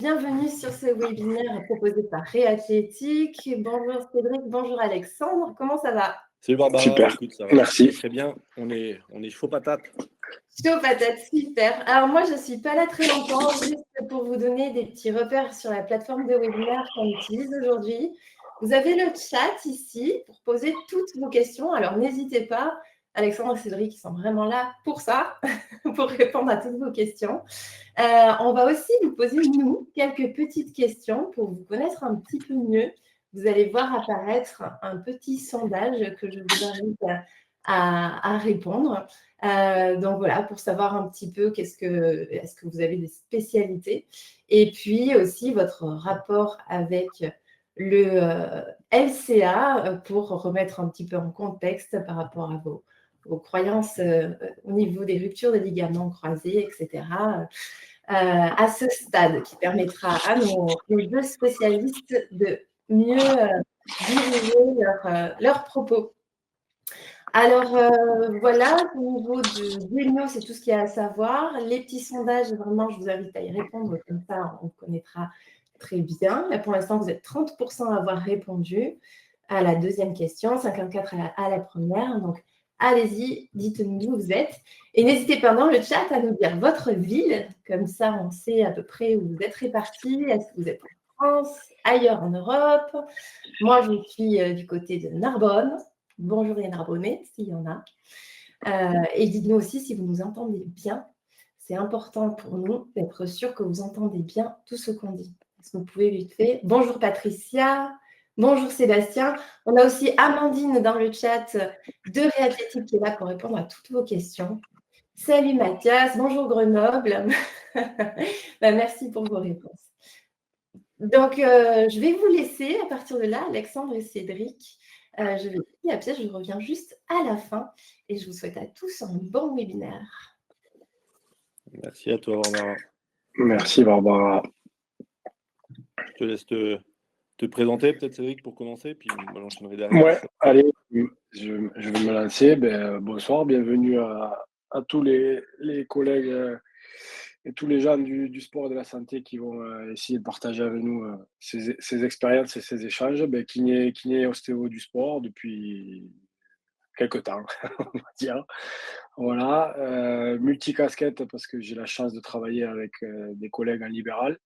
bienvenue sur ce webinaire proposé par Réathlétique. Bonjour Cédric, bonjour Alexandre, comment ça va? Salut Barbara. Super, écoute, ça va merci. très bien, on est chaud patate. Chaud patate, super. Alors moi, je ne suis pas là très longtemps, juste pour vous donner des petits repères sur la plateforme de webinaire qu'on utilise aujourd'hui. Vous avez le chat ici pour poser toutes vos questions, alors n'hésitez pas. Alexandre et Cédric, ils sont vraiment là pour ça, pour répondre à toutes vos questions. On va aussi vous poser, nous, quelques petites questions pour vous connaître un petit peu mieux. Vous allez voir apparaître un petit sondage que je vous invite à répondre. Donc voilà, pour savoir un petit peu est-ce que vous avez des spécialités et puis aussi votre rapport avec le LCA pour remettre un petit peu en contexte par rapport à vos croyances au niveau des ruptures des ligaments croisés, etc. À ce stade, qui permettra à nos deux spécialistes de mieux diriger leurs propos. Alors, voilà, au niveau du NO, c'est tout ce qu'il y a à savoir. Les petits sondages, vraiment, je vous invite à y répondre, comme ça, on connaîtra très bien. Là, pour l'instant, vous êtes 30% à avoir répondu à la deuxième question, 54% à la première. Donc, allez-y, dites-nous où vous êtes. Et n'hésitez pas dans le chat à nous dire votre ville, comme ça, on sait à peu près où vous êtes répartis. Est-ce que vous êtes en France, ailleurs en Europe? Moi, je suis du côté de Narbonne. Bonjour les Narbonnais, s'il y en a. Et dites-nous aussi si vous nous entendez bien. C'est important pour nous d'être sûr que vous entendez bien tout ce qu'on dit. Est-ce que vous pouvez vite fait? Bonjour Patricia, bonjour Sébastien. On a aussi Amandine dans le chat de Réathlétique qui est là pour répondre à toutes vos questions. Salut Mathias, bonjour Grenoble. Merci pour vos réponses. Donc, je vais vous laisser à partir de là, Alexandre et Cédric. Je vais petit à petit, je reviens juste à la fin et je vous souhaite à tous un bon webinaire. Merci à toi Barbara. Merci Barbara. Je te laisse te présenter peut-être Cédric pour commencer, puis moi j'enchaînerai derrière. Ouais, allez, je vais me lancer. Bonsoir, bienvenue à tous les collègues et tous les gens du sport et de la santé qui vont essayer de partager avec nous ces expériences et ces échanges. Kiné ostéo du sport depuis quelques temps, on va dire. Voilà, multicasquette parce que j'ai la chance de travailler avec des collègues en libéral.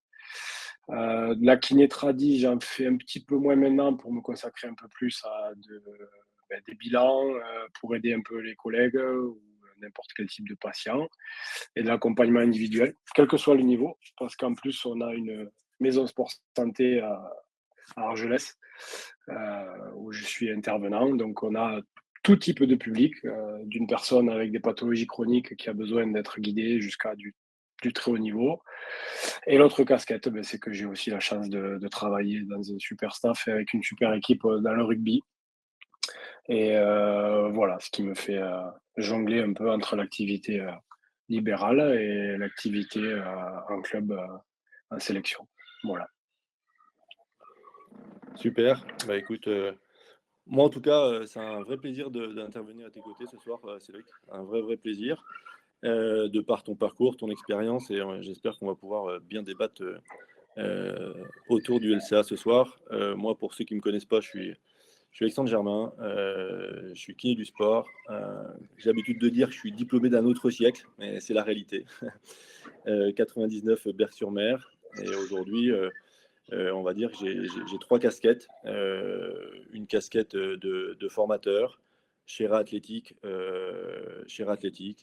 De la kiné tradi, j'en fais un petit peu moins maintenant pour me consacrer un peu plus à des bilans, pour aider un peu les collègues ou n'importe quel type de patient, et de l'accompagnement individuel, quel que soit le niveau, parce qu'en plus, on a une maison sport santé à Argelès, où je suis intervenant. Donc, on a tout type de public, d'une personne avec des pathologies chroniques qui a besoin d'être guidée jusqu'à du très haut niveau. Et l'autre casquette, c'est que j'ai aussi la chance de travailler dans un super staff et avec une super équipe dans le rugby. Et voilà, ce qui me fait jongler un peu entre l'activité libérale et l'activité en club en sélection. Voilà. Super, écoute, moi en tout cas, c'est un vrai plaisir d'intervenir à tes côtés ce soir Cédric, un vrai plaisir. De par ton parcours, ton expérience, et j'espère qu'on va pouvoir bien débattre autour du LCA ce soir. Moi, pour ceux qui ne me connaissent pas, je suis Alexandre Germain, je suis kiné du sport. J'ai l'habitude de dire que je suis diplômé d'un autre siècle, mais c'est la réalité. 99 Berck-sur-Mer, et aujourd'hui, on va dire que j'ai trois casquettes. Une casquette de formateur, chez Réathlétique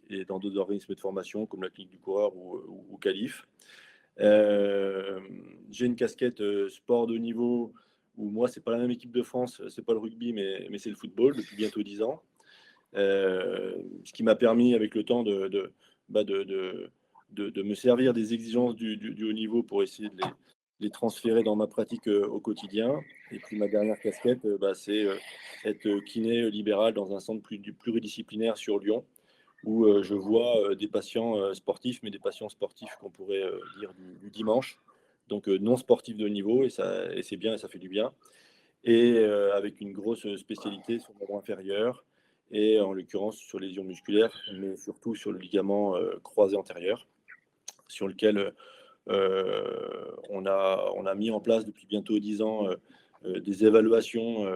et dans d'autres organismes de formation comme la Clinique du Coureur ou Calif. J'ai une casquette sport de haut niveau où moi, c'est pas la même équipe de France, c'est pas le rugby, mais c'est le football depuis bientôt 10 ans. Ce qui m'a permis avec le temps de me servir des exigences du haut niveau pour essayer de les transférer dans ma pratique au quotidien. Et puis ma dernière casquette, c'est être kiné libéral dans un centre pluridisciplinaire sur Lyon, où je vois des patients sportifs, mais des patients sportifs qu'on pourrait dire du dimanche, donc non sportifs de haut niveau, et c'est bien, et ça fait du bien. Et avec une grosse spécialité sur le membre inférieur, et en l'occurrence sur les lésions musculaires, mais surtout sur le ligament croisé antérieur, sur lequel On a mis en place depuis bientôt 10 ans des évaluations,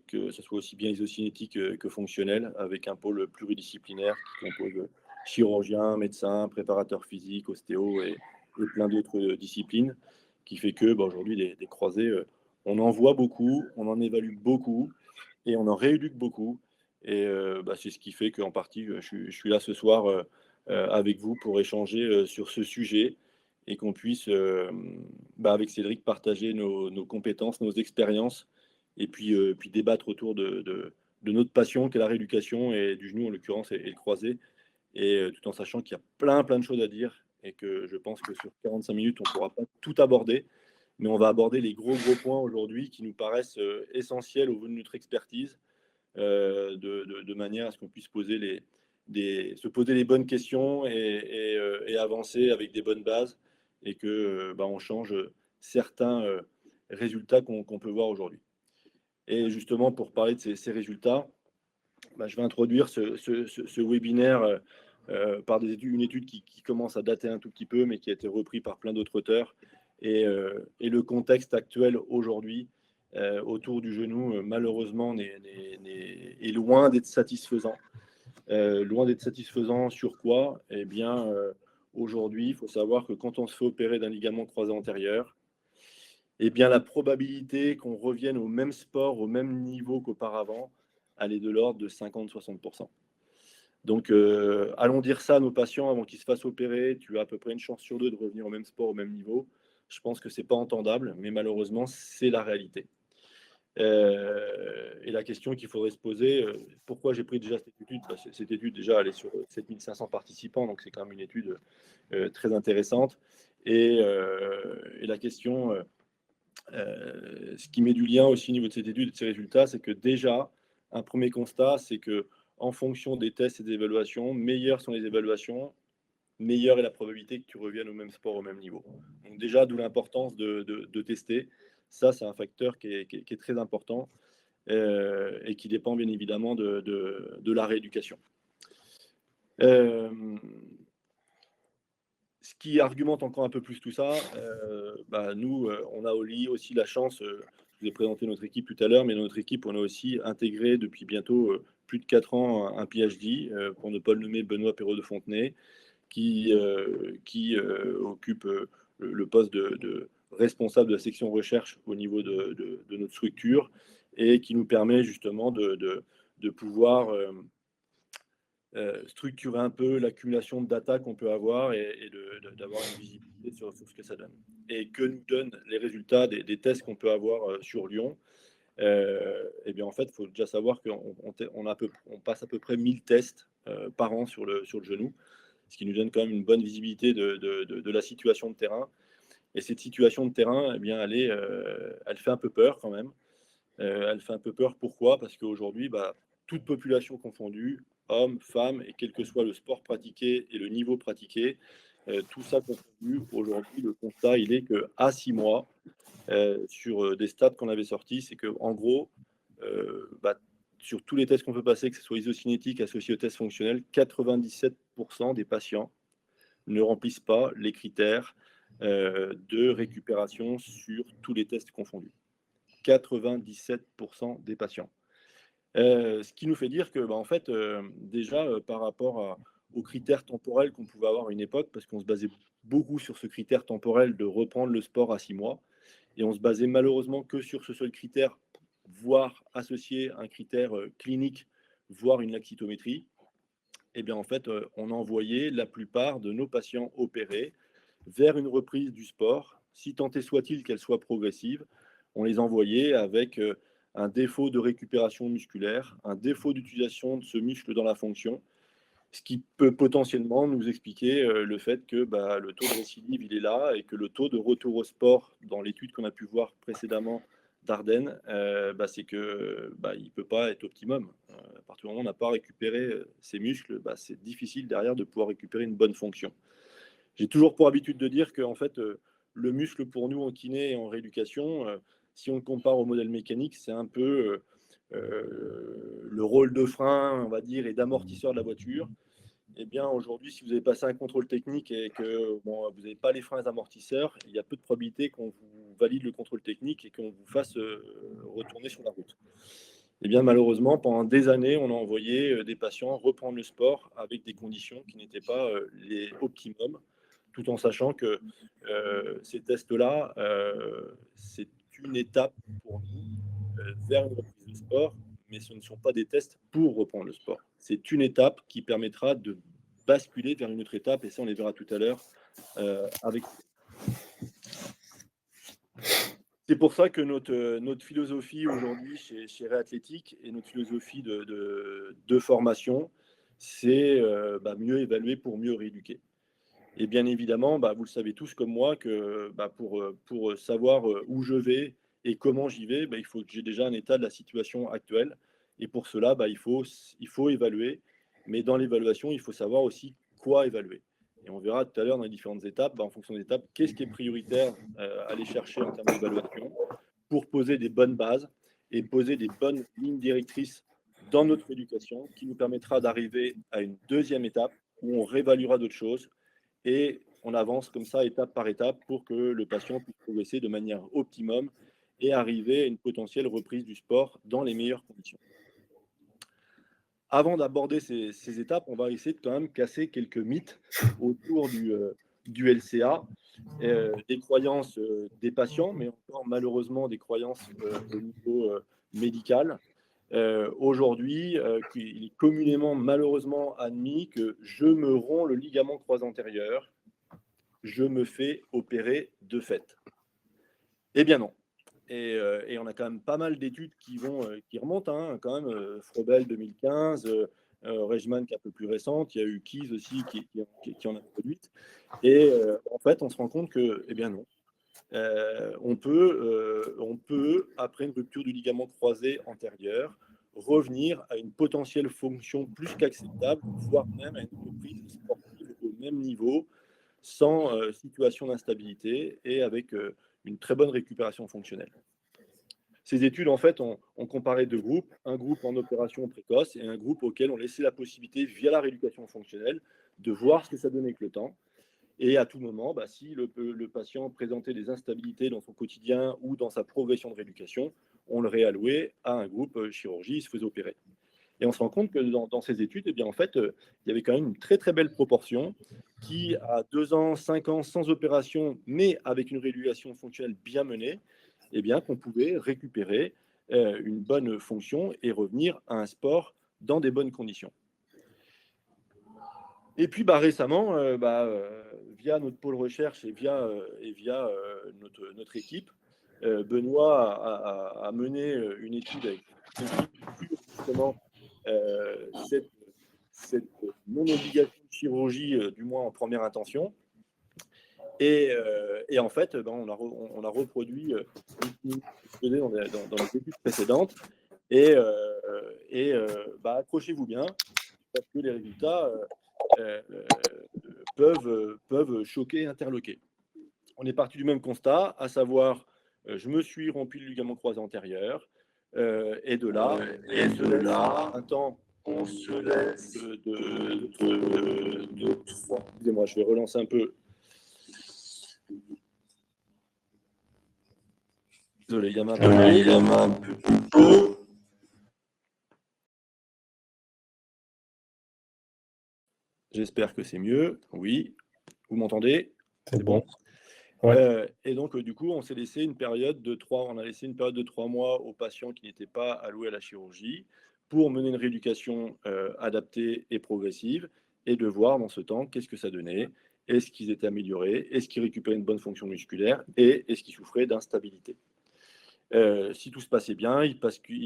que ce soit aussi bien isocinétique que fonctionnelle, avec un pôle pluridisciplinaire qui compose chirurgiens, médecins, préparateurs physiques, ostéo et plein d'autres disciplines, qui fait que aujourd'hui, des croisés, on en voit beaucoup, on en évalue beaucoup et on en rééduque beaucoup. Et c'est ce qui fait qu'en partie, je suis là ce soir avec vous pour échanger sur ce sujet et qu'on puisse, avec Cédric, partager nos compétences, nos expériences et puis débattre autour de notre passion, qui est la rééducation et du genou en l'occurrence et le croisé. Et tout en sachant qu'il y a plein de choses à dire et que je pense que sur 45 minutes, on ne pourra pas tout aborder, mais on va aborder les gros points aujourd'hui qui nous paraissent essentiels au vu de notre expertise, de manière à ce qu'on puisse se poser les bonnes questions et avancer avec des bonnes bases et que on change certains résultats qu'on peut voir aujourd'hui. Et justement, pour parler de ces résultats, je vais introduire ce webinaire par une étude qui commence à dater un tout petit peu, mais qui a été repris par plein d'autres auteurs. Et le contexte actuel aujourd'hui autour du genou, malheureusement, est loin d'être satisfaisant. Loin d'être satisfaisant sur quoi? Eh bien, aujourd'hui, il faut savoir que quand on se fait opérer d'un ligament croisé antérieur, eh bien, la probabilité qu'on revienne au même sport, au même niveau qu'auparavant, elle est de l'ordre de 50-60%. Donc, allons dire ça à nos patients avant qu'ils se fassent opérer. Tu as à peu près une chance sur deux de revenir au même sport, au même niveau. Je pense que ce n'est pas entendable, mais malheureusement, c'est la réalité. Et la question qu'il faudrait se poser, pourquoi j'ai pris déjà cette étude? Cette étude, déjà, elle est sur 7500 participants, donc c'est quand même une étude très intéressante. Et la question, ce qui met du lien aussi au niveau de cette étude et de ces résultats, c'est que déjà, un premier constat, c'est que en fonction des tests et des évaluations, meilleures sont les évaluations, meilleure est la probabilité que tu reviennes au même sport, au même niveau. Donc déjà, d'où l'importance de tester. Ça, c'est un facteur qui est très important et qui dépend bien évidemment de la rééducation. Ce qui argumente encore un peu plus tout ça, nous, on a aussi la chance, je vous ai présenté notre équipe tout à l'heure, mais dans notre équipe, on a aussi intégré depuis bientôt plus de 4 ans un PhD, pour ne pas le nommer, Benoît Perrault de Fontenay, qui occupe le poste de responsable de la section recherche au niveau de notre structure et qui nous permet justement de pouvoir structurer un peu l'accumulation de data qu'on peut avoir et d'avoir une visibilité sur ce que ça donne. Et que nous donnent les résultats des tests qu'on peut avoir sur Lyon. Eh bien, en fait, il faut déjà savoir qu'on passe à peu près 1000 tests par an sur le genou, ce qui nous donne quand même une bonne visibilité de la situation de terrain. Et cette situation de terrain, eh bien, elle fait un peu peur quand même. Elle fait un peu peur, pourquoi? Parce qu'aujourd'hui, toute population confondue, hommes, femmes, et quel que soit le sport pratiqué et le niveau pratiqué, tout ça confondu, aujourd'hui, le constat, il est qu'à 6 mois, sur des stats qu'on avait sortis, c'est qu'en gros, sur tous les tests qu'on peut passer, que ce soit isocinétique, associé aux tests fonctionnels, 97% des patients ne remplissent pas les critères de récupération sur tous les tests confondus. 97% des patients. Ce qui nous fait dire que, en fait, déjà, par rapport aux critères temporels qu'on pouvait avoir à une époque, parce qu'on se basait beaucoup sur ce critère temporel de reprendre le sport à 6 mois, et on se basait malheureusement que sur ce seul critère, voire associé à un critère clinique, voire une laxitométrie. Eh bien, en fait, on a envoyé la plupart de nos patients opérés vers une reprise du sport, si tant est soit-il qu'elle soit progressive. On les envoyait avec un défaut de récupération musculaire, un défaut d'utilisation de ce muscle dans la fonction, ce qui peut potentiellement nous expliquer le fait que le taux de récidive, il est là, et que le taux de retour au sport, dans l'étude qu'on a pu voir précédemment d'Ardennes, c'est que il ne peut pas être optimum. À partir du moment où on n'a pas récupéré ses muscles, c'est difficile derrière de pouvoir récupérer une bonne fonction. J'ai toujours pour habitude de dire que en fait, le muscle pour nous en kiné et en rééducation, si on le compare au modèle mécanique, c'est un peu le rôle de frein, on va dire, et d'amortisseur de la voiture. Eh bien, aujourd'hui, si vous avez passé un contrôle technique et que bon, vous n'avez pas les freins amortisseurs, il y a peu de probabilité qu'on vous valide le contrôle technique et qu'on vous fasse retourner sur la route. Eh bien, malheureusement, pendant des années, on a envoyé des patients reprendre le sport avec des conditions qui n'étaient pas les optimum, tout en sachant que ces tests-là, c'est une étape pour nous vers une reprise de sport, mais ce ne sont pas des tests pour reprendre le sport. C'est une étape qui permettra de basculer vers une autre étape, et ça, on les verra tout à l'heure avec. C'est pour ça que notre philosophie aujourd'hui chez Réathlétique et notre philosophie de formation, c'est mieux évaluer pour mieux rééduquer. Et bien évidemment, vous le savez tous comme moi, que pour savoir où je vais et comment j'y vais, il faut que j'ai déjà un état de la situation actuelle. Et pour cela, il faut évaluer. Mais dans l'évaluation, il faut savoir aussi quoi évaluer. Et on verra tout à l'heure dans les différentes étapes, en fonction des étapes, qu'est-ce qui est prioritaire à aller chercher en termes d'évaluation pour poser des bonnes bases et poser des bonnes lignes directrices dans notre éducation qui nous permettra d'arriver à une deuxième étape où on réévaluera d'autres choses et on avance comme ça étape par étape pour que le patient puisse progresser de manière optimum et arriver à une potentielle reprise du sport dans les meilleures conditions. Avant d'aborder ces étapes, on va essayer de quand même casser quelques mythes autour du LCA, des croyances des patients, mais encore malheureusement des croyances au niveau médical. Aujourd'hui, il est communément malheureusement admis que je me romps le ligament croisé antérieur, je me fais opérer de fait. Eh bien non. Et on a quand même pas mal d'études qui remontent, quand même. Froebel 2015, Reichmann qui est un peu plus récente, il y a eu Keys aussi qui en a produite. Et en fait, on se rend compte que, eh bien non. On peut, après une rupture du ligament croisé antérieur, revenir à une potentielle fonction plus qu'acceptable, voire même à une reprise sportive au même niveau, sans situation d'instabilité et avec une très bonne récupération fonctionnelle. Ces études, en fait, ont comparé deux groupes, un groupe en opération précoce et un groupe auquel on laissait la possibilité, via la rééducation fonctionnelle, de voir ce que ça donnait avec le temps. Et à tout moment, si le patient présentait des instabilités dans son quotidien ou dans sa progression de rééducation, on le réallouait à un groupe chirurgie, il se faisait opérer. Et on se rend compte que dans ces études, eh bien, en fait, il y avait quand même une très très belle proportion qui, à 2 ans, 5 ans, sans opération, mais avec une rééducation fonctionnelle bien menée, eh bien, qu'on pouvait récupérer une bonne fonction et revenir à un sport dans des bonnes conditions. Et puis récemment, via notre pôle recherche et via notre équipe, Benoît a mené une étude avec justement cette non-obligation de chirurgie, du moins en première intention. Et en fait, on a reproduit une clinique dans les études précédentes. Et accrochez-vous bien, parce que les résultats peuvent choquer et interloquer. On est parti du même constat, à savoir, je me suis rompu le ligament croisé antérieur, et de là, un temps, on se laisse excusez-moi, je vais relancer un peu. Désolé, il y a un peu plus. J'espère que c'est mieux. Oui, vous m'entendez? C'est bon. Ouais. Et donc, du coup, on a laissé une période de 3 mois aux patients qui n'étaient pas alloués à la chirurgie pour mener une rééducation adaptée et progressive et de voir dans ce temps qu'est-ce que ça donnait. Est-ce qu'ils étaient améliorés? Est-ce qu'ils récupéraient une bonne fonction musculaire? Et est-ce qu'ils souffraient d'instabilité? Si tout se passait bien, ils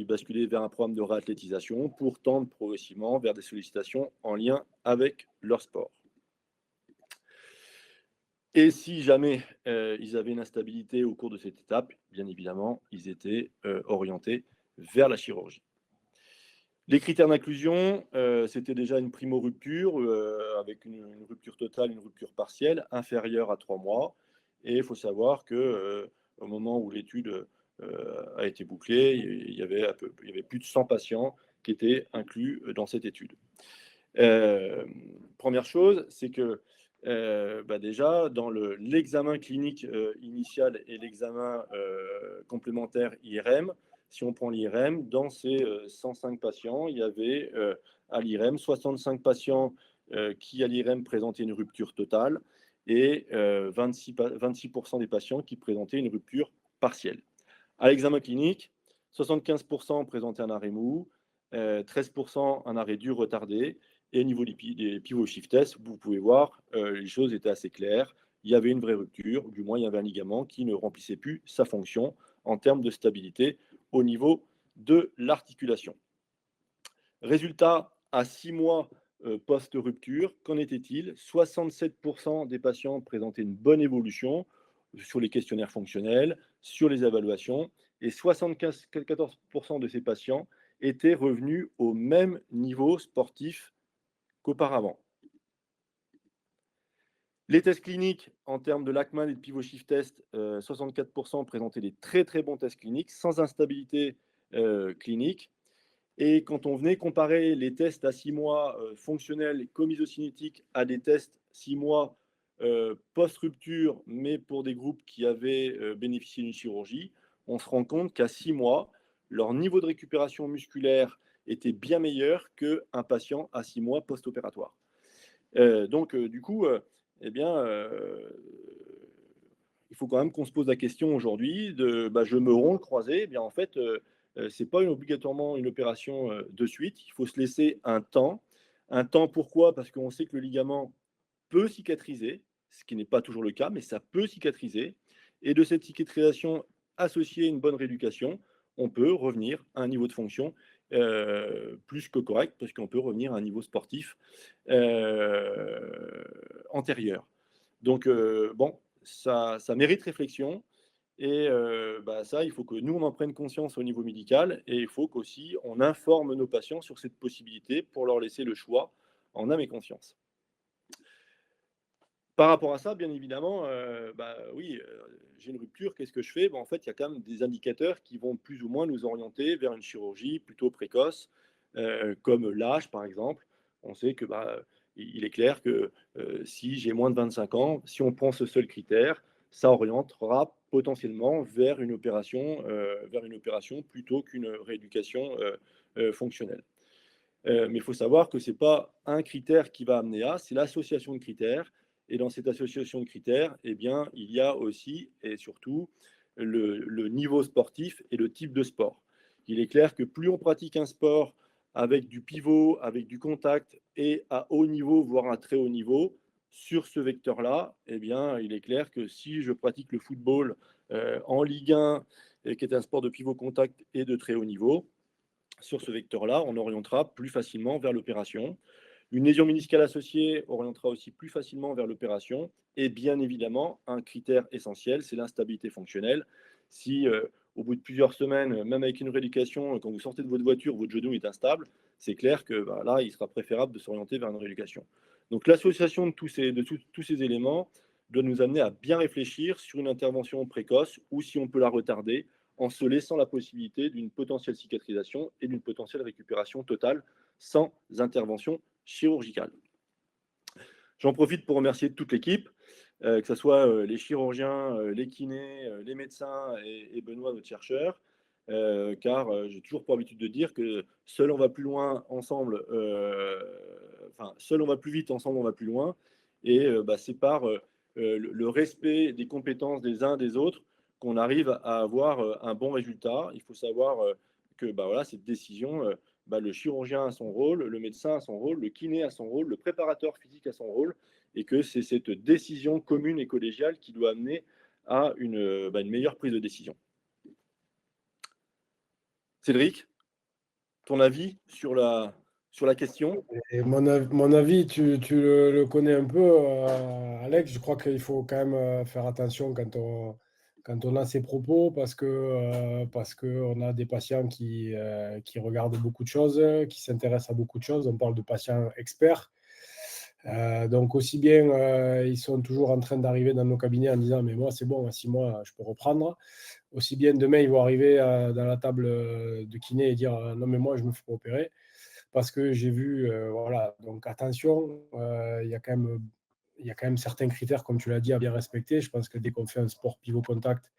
basculaient vers un programme de réathlétisation pour tendre progressivement vers des sollicitations en lien avec leur sport. Et si jamais ils avaient une instabilité au cours de cette étape, bien évidemment, ils étaient orientés vers la chirurgie. Les critères d'inclusion, c'était déjà une primo-rupture avec une rupture totale, une rupture partielle inférieure à 3 mois. Et il faut savoir qu'au moment où l'étude a été bouclée, il y avait plus de 100 patients qui étaient inclus dans cette étude. Première chose, c'est que déjà, dans l'examen clinique initial et l'examen complémentaire IRM, si on prend l'IRM, dans ces 105 patients, il y avait à l'IRM 65 patients qui, à l'IRM, présentaient une rupture totale et 26% des patients qui présentaient une rupture partielle. À l'examen clinique, 75% présentaient un arrêt mou, 13% un arrêt dur retardé. Et au niveau des pivot shift tests, vous pouvez voir, les choses étaient assez claires. Il y avait une vraie rupture, du moins il y avait un ligament qui ne remplissait plus sa fonction en termes de stabilité au niveau de l'articulation. Résultat, à 6 mois post-rupture, qu'en était-il? 67% des patients présentaient une bonne évolution sur les questionnaires fonctionnels, sur les évaluations, et 74% de ces patients étaient revenus au même niveau sportif qu'auparavant. Les tests cliniques, en termes de Lachman et de pivot shift test, 64% présentaient des très très bons tests cliniques, sans instabilité clinique. Et quand on venait comparer les tests à 6 mois fonctionnels comme isocinétiques à des tests 6 mois post-rupture, mais pour des groupes qui avaient bénéficié d'une chirurgie, on se rend compte qu'à 6 mois, leur niveau de récupération musculaire était bien meilleur qu'un patient à 6 mois post-opératoire. Donc, du coup, il faut quand même qu'on se pose la question aujourd'hui de je me romps le croisé. Eh bien, en fait, ce n'est pas obligatoirement une opération de suite. Il faut se laisser un temps. Un temps, pourquoi? Parce qu'on sait que le ligament peut cicatriser, ce qui n'est pas toujours le cas, mais ça peut cicatriser. Et de cette cicatrisation associée à une bonne rééducation, on peut revenir à un niveau de fonction plus que correct, parce qu'on peut revenir à un niveau sportif antérieur. Donc, bon, ça mérite réflexion. Et ça, il faut que nous, on en prenne conscience au niveau médical. Et il faut qu'aussi, on informe nos patients sur cette possibilité pour leur laisser le choix en âme et conscience. Par rapport à ça, bien évidemment, oui, j'ai une rupture, qu'est-ce que je fais? En fait, il y a quand même des indicateurs qui vont plus ou moins nous orienter vers une chirurgie plutôt précoce, comme l'âge, par exemple. On sait que il est clair que si j'ai moins de 25 ans, si on prend ce seul critère, ça orientera potentiellement vers une opération plutôt qu'une rééducation fonctionnelle. Mais il faut savoir que ce n'est pas un critère qui va amener à, c'est l'association de critères. Et dans cette association de critères, eh bien, il y a aussi et surtout le niveau sportif et le type de sport. Il est clair que plus on pratique un sport avec du pivot, avec du contact et à haut niveau, voire à très haut niveau, sur ce vecteur-là, eh bien, il est clair que si je pratique le football en Ligue 1, qui est un sport de pivot contact et de très haut niveau, sur ce vecteur-là, on orientera plus facilement vers l'opération. Une lésion méniscale associée orientera aussi plus facilement vers l'opération. Et bien évidemment, un critère essentiel, c'est l'instabilité fonctionnelle. Si au bout de plusieurs semaines, même avec une rééducation, quand vous sortez de votre voiture, votre genou est instable, c'est clair que là, il sera préférable de s'orienter vers une rééducation. Donc l'association de tous ces éléments doit nous amener à bien réfléchir sur une intervention précoce ou si on peut la retarder en se laissant la possibilité d'une potentielle cicatrisation et d'une potentielle récupération totale sans intervention chirurgicale. J'en profite pour remercier toute l'équipe, que ce soit les chirurgiens, les kinés, les médecins et Benoît, notre chercheur, car j'ai toujours pour habitude de dire que seul on va plus loin, ensemble, seul on va plus vite, ensemble on va plus loin. Et c'est par le respect des compétences des uns des autres qu'on arrive à avoir un bon résultat. Il faut savoir que cette décision, le chirurgien a son rôle, le médecin a son rôle, le kiné a son rôle, le préparateur physique a son rôle, et que c'est cette décision commune et collégiale qui doit amener à une meilleure prise de décision. Cédric, ton avis sur la question? Et mon avis, tu le connais un peu, Alex. Je crois qu'il faut quand même faire attention quand on a ces propos parce qu'on a des patients qui regardent beaucoup de choses, qui s'intéressent à beaucoup de choses. On parle de patients experts. Donc aussi bien, ils sont toujours en train d'arriver dans nos cabinets en disant « mais moi, c'est bon, à 6 mois, je peux reprendre ». Aussi bien, demain, ils vont arriver dans la table de kiné et dire « non, mais moi, je me fais pas opérer ». parce que j'ai vu, voilà, donc attention, il y a quand même certains critères, comme tu l'as dit, à bien respecter. Je pense que dès qu'on fait un sport pivot-contact,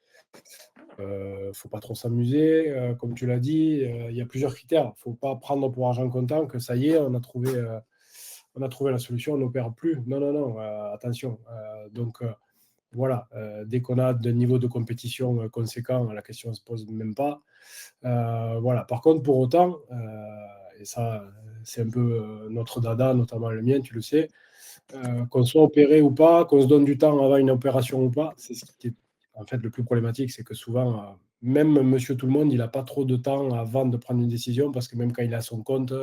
faut pas trop s'amuser. Comme tu l'as dit, il y a plusieurs critères. Il faut pas prendre pour argent comptant que ça y est, on a trouvé la solution, on n'opère plus. Non, non, non, attention. Donc, voilà, dès qu'on a de niveau de compétition conséquent, la question ne se pose même pas. Voilà. Par contre, pour autant, et ça, c'est un peu notre dada, notamment le mien, tu le sais, qu'on soit opéré ou pas, qu'on se donne du temps avant une opération ou pas, c'est ce qui est en fait le plus problématique, c'est que souvent, même monsieur tout le monde, il n'a pas trop de temps avant de prendre une décision, parce que même quand il a son compte,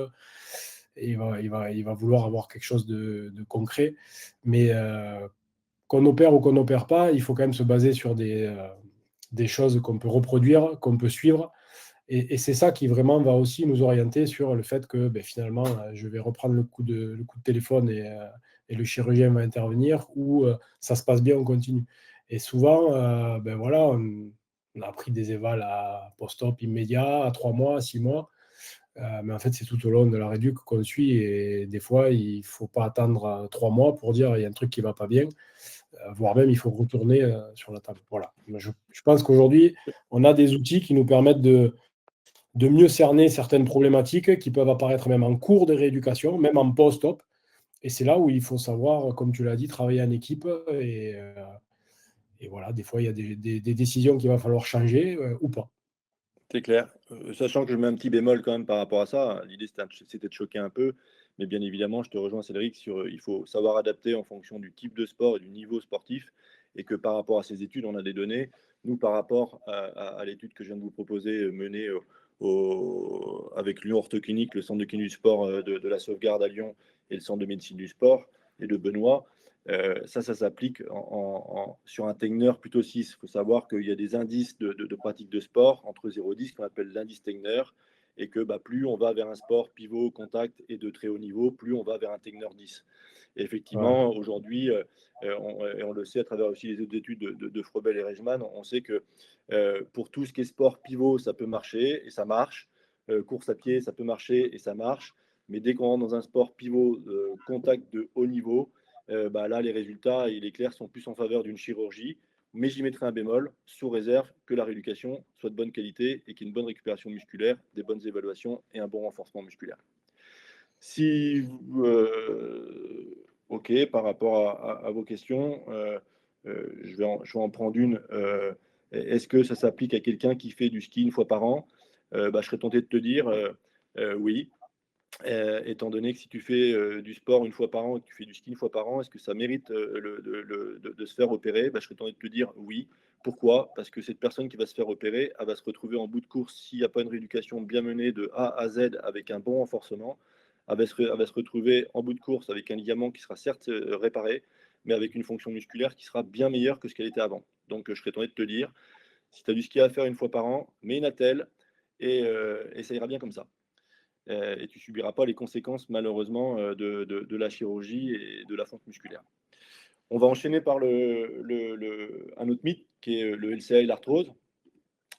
il va vouloir avoir quelque chose de concret. Mais qu'on opère ou qu'on n'opère pas, il faut quand même se baser sur des choses qu'on peut reproduire, qu'on peut suivre. Et c'est ça qui vraiment va aussi nous orienter sur le fait que finalement, je vais reprendre le coup de téléphone et le chirurgien va intervenir, ou ça se passe bien, on continue. Et souvent, voilà, on a pris des évals à post-op immédiat, à 3 mois, à 6 mois. Mais en fait, c'est tout au long de la réduc qu'on suit. Et des fois, il ne faut pas attendre 3 mois pour dire il y a un truc qui ne va pas bien. Voire même, il faut retourner sur la table. Voilà. Je pense qu'aujourd'hui, on a des outils qui nous permettent de mieux cerner certaines problématiques qui peuvent apparaître même en cours de rééducation, même en post-op. Et c'est là où il faut savoir, comme tu l'as dit, travailler en équipe. Et voilà, des fois, il y a des décisions qu'il va falloir changer ou pas. C'est clair. Sachant que je mets un petit bémol quand même par rapport à ça. L'idée, c'était de choquer un peu. Mais bien évidemment, je te rejoins, Cédric, sur il faut savoir adapter en fonction du type de sport et du niveau sportif. Et que par rapport à ces études, on a des données. Nous, par rapport à l'étude que je viens de vous proposer, menée avec Lyon Orthoclinique, le centre de kiné du sport de la Sauvegarde à Lyon et le centre de médecine du sport, et de Benoît, ça s'applique sur un Tegner plutôt 6. Il faut savoir qu'il y a des indices de pratique de sport entre 0 et 10 qu'on appelle l'indice Tegner, et que plus on va vers un sport pivot, contact et de très haut niveau, plus on va vers un Tegner 10. Et effectivement, Ouais. aujourd'hui, on le sait à travers aussi les autres études de Frobel et Reichmann, on sait que pour tout ce qui est sport pivot, ça peut marcher et ça marche. Course à pied, ça peut marcher et ça marche. Mais dès qu'on rentre dans un sport pivot contact de haut niveau, là, les résultats, il est clair, sont plus en faveur d'une chirurgie. Mais j'y mettrai un bémol, sous réserve que la rééducation soit de bonne qualité et qu'il y ait une bonne récupération musculaire, des bonnes évaluations et un bon renforcement musculaire. Si, OK, par rapport à vos questions, je vais en prendre une. Est-ce que ça s'applique à quelqu'un qui fait du ski une fois par an? Je serais tenté de te dire oui. Étant donné que si tu fais du sport une fois par an et que tu fais du ski une fois par an, est-ce que ça mérite de se faire opérer? Je serais tenté de te dire oui. Pourquoi? Parce que cette personne qui va se faire opérer, elle va se retrouver en bout de course, s'il n'y a pas une rééducation bien menée de A à Z avec un bon renforcement, elle va se retrouver en bout de course avec un ligament qui sera certes réparé, mais avec une fonction musculaire qui sera bien meilleure que ce qu'elle était avant. Donc je serais tenté de te dire, si tu as du ski à faire une fois par an, mets une attelle et ça ira bien comme ça. Et tu subiras pas les conséquences malheureusement de la chirurgie et de la fonte musculaire. On va enchaîner par un autre mythe qui est le LCA et l'arthrose.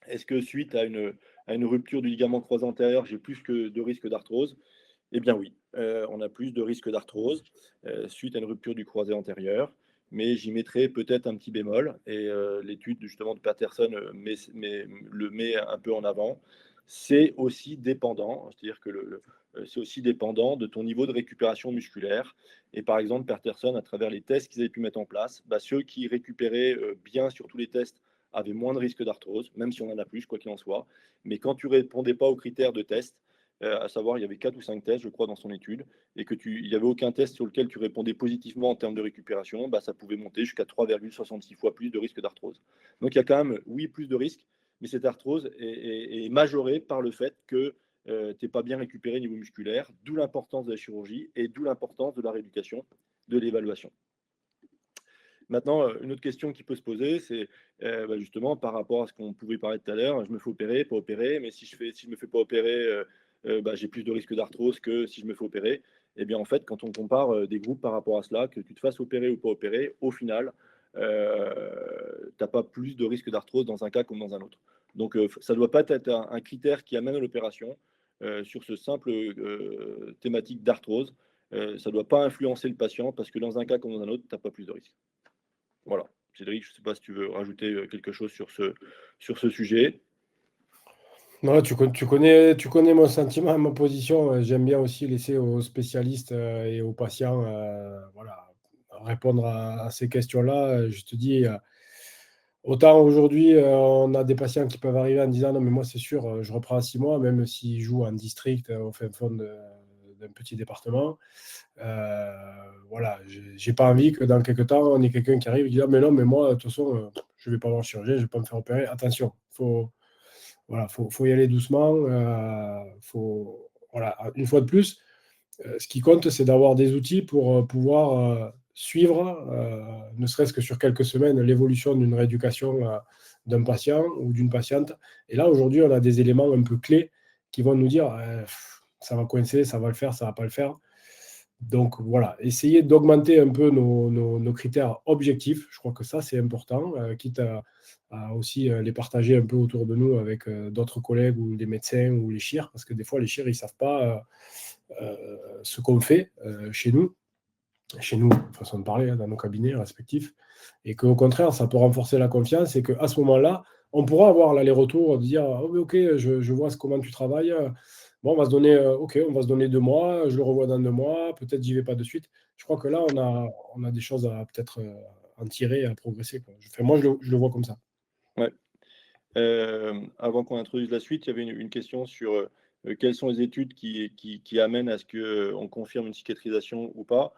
Est-ce que suite à une rupture du ligament croisé antérieur, j'ai plus que de risque d'arthrose? Eh bien oui, on a plus de risque d'arthrose suite à une rupture du croisé antérieur, mais j'y mettrai peut-être un petit bémol, et l'étude justement de Patterson le met un peu en avant. C'est aussi dépendant, c'est-à-dire que c'est aussi dépendant de ton niveau de récupération musculaire. Et par exemple, Patterson, à travers les tests qu'ils avaient pu mettre en place, ceux qui récupéraient bien sur tous les tests avaient moins de risque d'arthrose, même si on en a plus, quoi qu'il en soit. Mais quand tu répondais pas aux critères de test, à savoir, il y avait 4 ou 5 tests, je crois, dans son étude, et il n'y avait aucun test sur lequel tu répondais positivement en termes de récupération, ça pouvait monter jusqu'à 3,66 fois plus de risque d'arthrose. Donc il y a quand même, oui, plus de risques, mais cette arthrose est majorée par le fait que tu n'es pas bien récupéré au niveau musculaire, d'où l'importance de la chirurgie et d'où l'importance de la rééducation, de l'évaluation. Maintenant, une autre question qui peut se poser, c'est justement par rapport à ce qu'on pouvait parler tout à l'heure, je me fais opérer, pas opérer, mais si je ne me fais pas opérer, j'ai plus de risque d'arthrose que si je me fais opérer. Eh bien, en fait, quand on compare des groupes par rapport à cela, que tu te fasses opérer ou pas opérer, au final, tu n'as pas plus de risque d'arthrose dans un cas comme dans un autre. Donc, ça ne doit pas être un critère qui amène à l'opération. sur ce simple thématique d'arthrose. Ça ne doit pas influencer le patient parce que dans un cas comme dans un autre, tu n'as pas plus de risque. Voilà. Cédric, je ne sais pas si tu veux rajouter quelque chose sur ce sujet. Non, tu connais mon sentiment, ma position. J'aime bien aussi laisser aux spécialistes et aux patients voilà, répondre à ces questions-là. Je te dis, autant aujourd'hui, on a des patients qui peuvent arriver en disant non, mais moi, c'est sûr, je reprends à 6 mois, même s'ils jouent en district au fin fond d'un petit département. Voilà, j'ai pas envie que dans quelques temps, on ait quelqu'un qui arrive et dit ah, mais non, mais moi, de toute façon, je ne vais pas voir le chirurgien, je ne vais pas me faire opérer. Attention, voilà, faut y aller doucement. Voilà, une fois de plus, ce qui compte, c'est d'avoir des outils pour pouvoir suivre, ne serait-ce que sur quelques semaines, l'évolution d'une rééducation d'un patient ou d'une patiente. Et là, aujourd'hui, on a des éléments un peu clés qui vont nous dire ça va coincer, ça va le faire, ça ne va pas le faire. Donc voilà, essayer d'augmenter un peu nos critères objectifs. Je crois que ça, c'est important, quitte à aussi les partager un peu autour de nous avec d'autres collègues ou les médecins ou les chires, parce que des fois, les chires, ils ne savent pas ce qu'on fait chez nous, façon de parler, dans nos cabinets respectifs, et qu'au contraire, ça peut renforcer la confiance et qu'à ce moment-là, on pourra avoir l'aller-retour de dire oh, mais ok, je vois comment tu travailles. Bon, on va se donner 2 mois, je le revois dans 2 mois, peut-être j'y vais pas de suite. Je crois que là, on a des choses à peut-être en tirer et à progresser, quoi. Moi, je le vois comme ça. Ouais. Avant qu'on introduise la suite, il y avait une question sur quelles sont les études qui amènent à ce qu'on confirme une cicatrisation ou pas.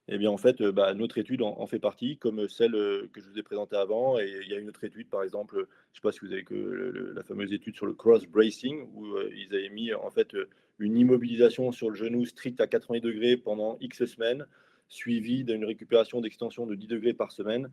Eh bien, en fait, notre étude en fait partie, comme celle que je vous ai présentée avant. Et il y a une autre étude, par exemple, je ne sais pas si vous avez que la fameuse étude sur le cross-bracing, où ils avaient mis en fait une immobilisation sur le genou strict à 80 degrés pendant X semaines, suivie d'une récupération d'extension de 10 degrés par semaine.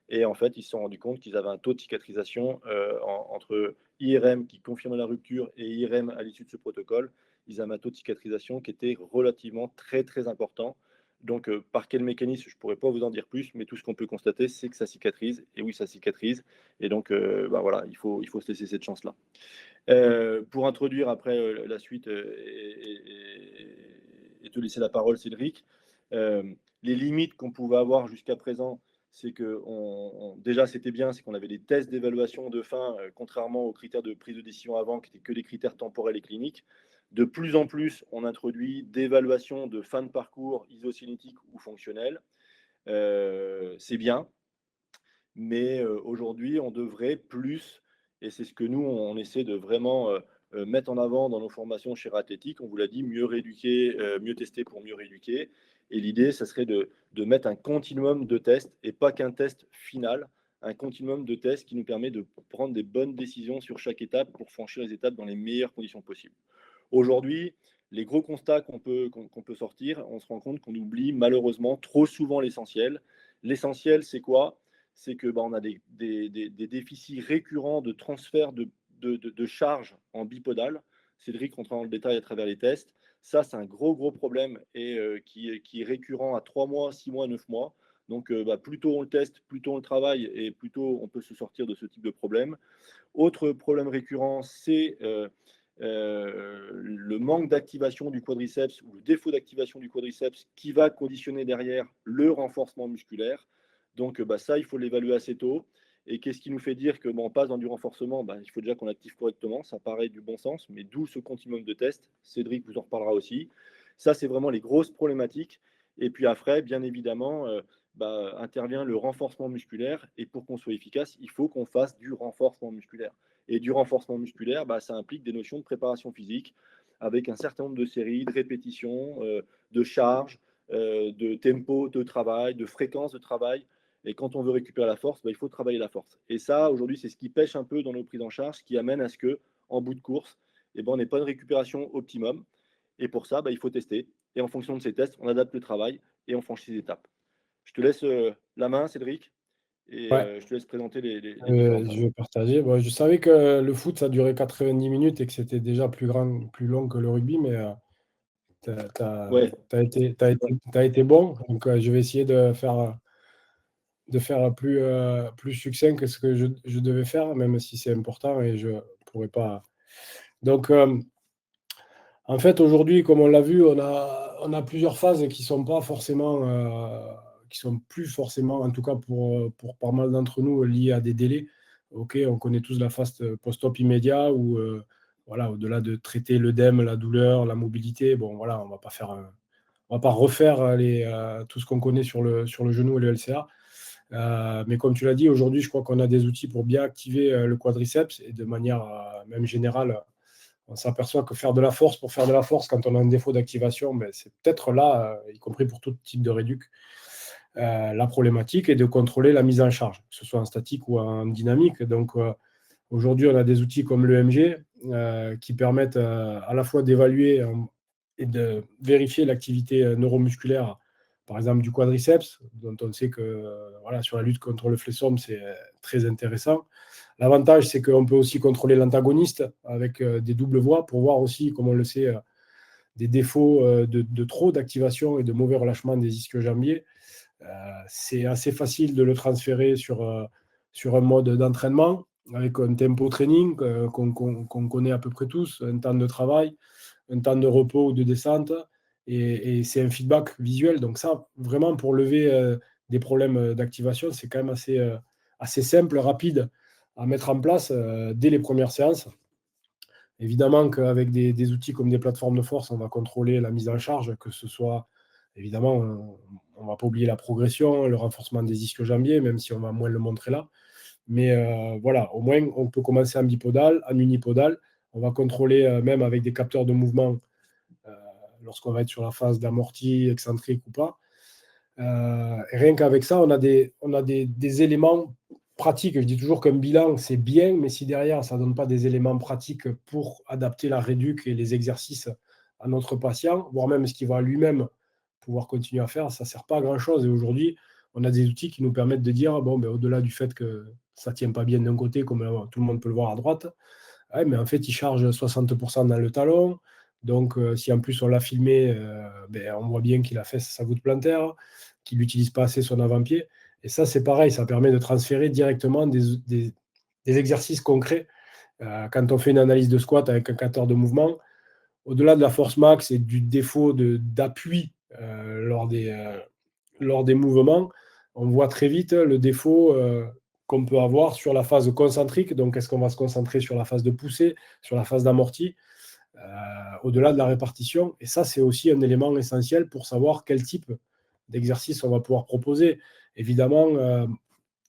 Et en fait, ils se sont rendus compte qu'ils avaient un taux de cicatrisation entre IRM qui confirmait la rupture et IRM à l'issue de ce protocole. Ils avaient un taux de cicatrisation qui était relativement très, très important. Donc, par quel mécanisme, je ne pourrais pas vous en dire plus, mais tout ce qu'on peut constater, c'est que ça cicatrise. Et oui, ça cicatrise. Et donc, voilà, il faut se laisser cette chance-là. Pour introduire après la suite et te laisser la parole, Cédric, les limites qu'on pouvait avoir jusqu'à présent, c'est que déjà c'était bien, c'est qu'on avait des tests d'évaluation de fin, contrairement aux critères de prise de décision avant, qui n'étaient que des critères temporels et cliniques. De plus en plus, on introduit d'évaluation de fin de parcours isocinétique ou fonctionnel. C'est bien, mais aujourd'hui, on devrait plus, et c'est ce que nous, on essaie de vraiment mettre en avant dans nos formations chez Athlétique. On vous l'a dit, mieux rééduquer, mieux tester pour mieux rééduquer. Et l'idée, ça serait de mettre un continuum de tests et pas qu'un test final, un continuum de tests qui nous permet de prendre des bonnes décisions sur chaque étape pour franchir les étapes dans les meilleures conditions possibles. Aujourd'hui, les gros constats qu'on peut sortir, on se rend compte qu'on oublie malheureusement trop souvent l'essentiel. L'essentiel, c'est quoi? C'est que on a des déficits récurrents de transfert de charge en bipodal. Cédric rentre dans le détail à travers les tests. Ça, c'est un gros problème et qui est récurrent à 3 mois, 6 mois, 9 mois. Donc, plus tôt on le teste, plus tôt on le travaille et plus tôt on peut se sortir de ce type de problème. Autre problème récurrent, c'est le manque d'activation du quadriceps ou le défaut d'activation du quadriceps qui va conditionner derrière le renforcement musculaire. Donc ça, il faut l'évaluer assez tôt. Et qu'est-ce qui nous fait dire que on passe dans du renforcement? Il faut déjà qu'on active correctement, ça paraît du bon sens, mais d'où ce continuum de tests. Cédric vous en reparlera aussi. Ça, c'est vraiment les grosses problématiques. Et puis après, bien évidemment, intervient le renforcement musculaire. Et pour qu'on soit efficace, il faut qu'on fasse du renforcement musculaire. Et du renforcement musculaire, ça implique des notions de préparation physique avec un certain nombre de séries, de répétitions, de charges, de tempo de travail, de fréquence de travail. Et quand on veut récupérer la force, il faut travailler la force. Et ça, aujourd'hui, c'est ce qui pêche un peu dans nos prises en charge, ce qui amène à ce qu'en bout de course, on n'ait pas une récupération optimum. Et pour ça, il faut tester. Et en fonction de ces tests, on adapte le travail et on franchit les étapes. Je te laisse la main, Cédric, et Ouais. je te laisse présenter les différentes. Je vais partager. Bon, je savais que le foot, ça durait 90 minutes et que c'était déjà plus long que le rugby, mais tu Ouais. as été bon. Donc, je vais essayer de faire plus succinct que ce que je devais faire, même si c'est important et je ne pourrais pas. Donc, En fait, aujourd'hui, comme on l'a vu, on a plusieurs phases qui sont pas forcément, qui sont plus forcément, en tout cas pour pas mal d'entre nous, liées à des délais. Ok, on connaît tous la phase post-op immédiat où, voilà, au-delà de traiter l'œdème, la douleur, la mobilité, bon, voilà, on va pas refaire tout ce qu'on connaît sur le genou et le LCA. Mais comme tu l'as dit, aujourd'hui, je crois qu'on a des outils pour bien activer le quadriceps et de manière même générale. On s'aperçoit que faire de la force pour faire de la force quand on a un défaut d'activation, ben, c'est peut-être là, y compris pour tout type de réduc, la problématique est de contrôler la mise en charge, que ce soit en statique ou en dynamique. Donc aujourd'hui, on a des outils comme l'EMG qui permettent à la fois d'évaluer et de vérifier l'activité neuromusculaire, par exemple du quadriceps, dont on sait que voilà, sur la lutte contre le flexum, c'est très intéressant. L'avantage, c'est qu'on peut aussi contrôler l'antagoniste avec des doubles voies pour voir aussi, comme on le sait, des défauts de trop d'activation et de mauvais relâchement des ischio-jambiers. C'est assez facile de le transférer sur un mode d'entraînement avec un tempo training qu'on connaît à peu près tous, un temps de travail, un temps de repos ou de descente, et c'est un feedback visuel. Donc ça, vraiment, pour lever des problèmes d'activation, c'est quand même assez simple, rapide à mettre en place dès les premières séances. Évidemment qu'avec des outils comme des plateformes de force, on va contrôler la mise en charge, que ce soit, évidemment, on ne va pas oublier la progression, le renforcement des ischio-jambiers, même si on va moins le montrer là. Mais voilà, au moins, on peut commencer en bipodal, en unipodal. On va contrôler même avec des capteurs de mouvement lorsqu'on va être sur la phase d'amorti, excentrique ou pas. Et rien qu'avec ça, on a des éléments pratiques. Je dis toujours qu'un bilan, c'est bien, mais si derrière, ça ne donne pas des éléments pratiques pour adapter la réduc et les exercices à notre patient, voire même ce qu'il va lui-même pouvoir continuer à faire, ça ne sert pas à grand-chose. Et aujourd'hui, on a des outils qui nous permettent de dire, bon, ben, au-delà du fait que ça ne tient pas bien d'un côté, comme tout le monde peut le voir à droite, ouais, mais en fait, il charge 60% dans le talon. Donc, si en plus on l'a filmé, ben, on voit bien qu'il a fait sa voûte plantaire, qu'il n'utilise pas assez son avant-pied. Et ça, c'est pareil, ça permet de transférer directement des exercices concrets. Quand on fait une analyse de squat avec un capteur de mouvement, au-delà de la force max et du défaut d'appui lors des mouvements, on voit très vite le défaut qu'on peut avoir sur la phase concentrique. Donc, est-ce qu'on va se concentrer sur la phase de poussée, sur la phase d'amorti, au-delà de la répartition? Et ça, c'est aussi un élément essentiel pour savoir quel type d'exercice on va pouvoir proposer. Évidemment,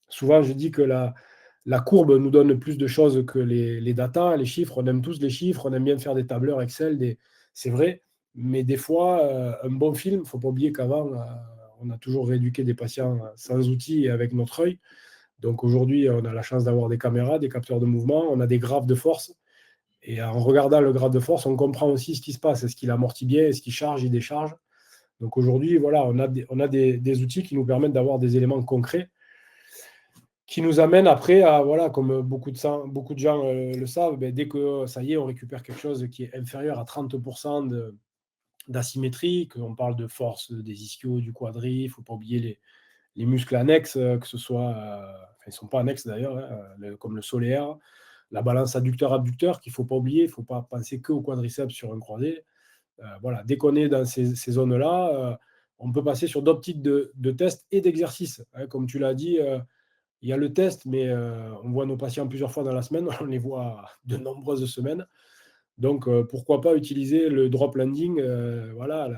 souvent, je dis que la courbe nous donne plus de choses que les datas, les chiffres. On aime tous les chiffres, on aime bien faire des tableurs Excel, c'est vrai. Mais des fois, un bon film, il ne faut pas oublier qu'avant, on a toujours rééduqué des patients sans outils et avec notre œil. Donc aujourd'hui, on a la chance d'avoir des caméras, des capteurs de mouvement, on a des graphes de force. Et en regardant le graphe de force, on comprend aussi ce qui se passe. Est-ce qu'il amortit bien? Est-ce qu'il charge? Il décharge? Donc aujourd'hui, voilà, on a des outils qui nous permettent d'avoir des éléments concrets qui nous amènent après à, voilà, comme beaucoup de gens le savent, ben, dès que ça y est, on récupère quelque chose qui est inférieur à 30% d'asymétrie, qu'on parle de force des ischios, du quadri, il ne faut pas oublier les muscles annexes, que ce soit, ils ne sont pas annexes d'ailleurs, hein, comme le solaire, la balance adducteur-abducteur qu'il ne faut pas oublier, il ne faut pas penser qu'au quadriceps sur un croisé. Voilà, dès qu'on est dans ces zones-là, on peut passer sur d'autres types de tests et d'exercices. Hein, comme tu l'as dit, il y a le test, mais on voit nos patients plusieurs fois dans la semaine, on les voit de nombreuses semaines. Donc, pourquoi pas utiliser le drop landing, voilà,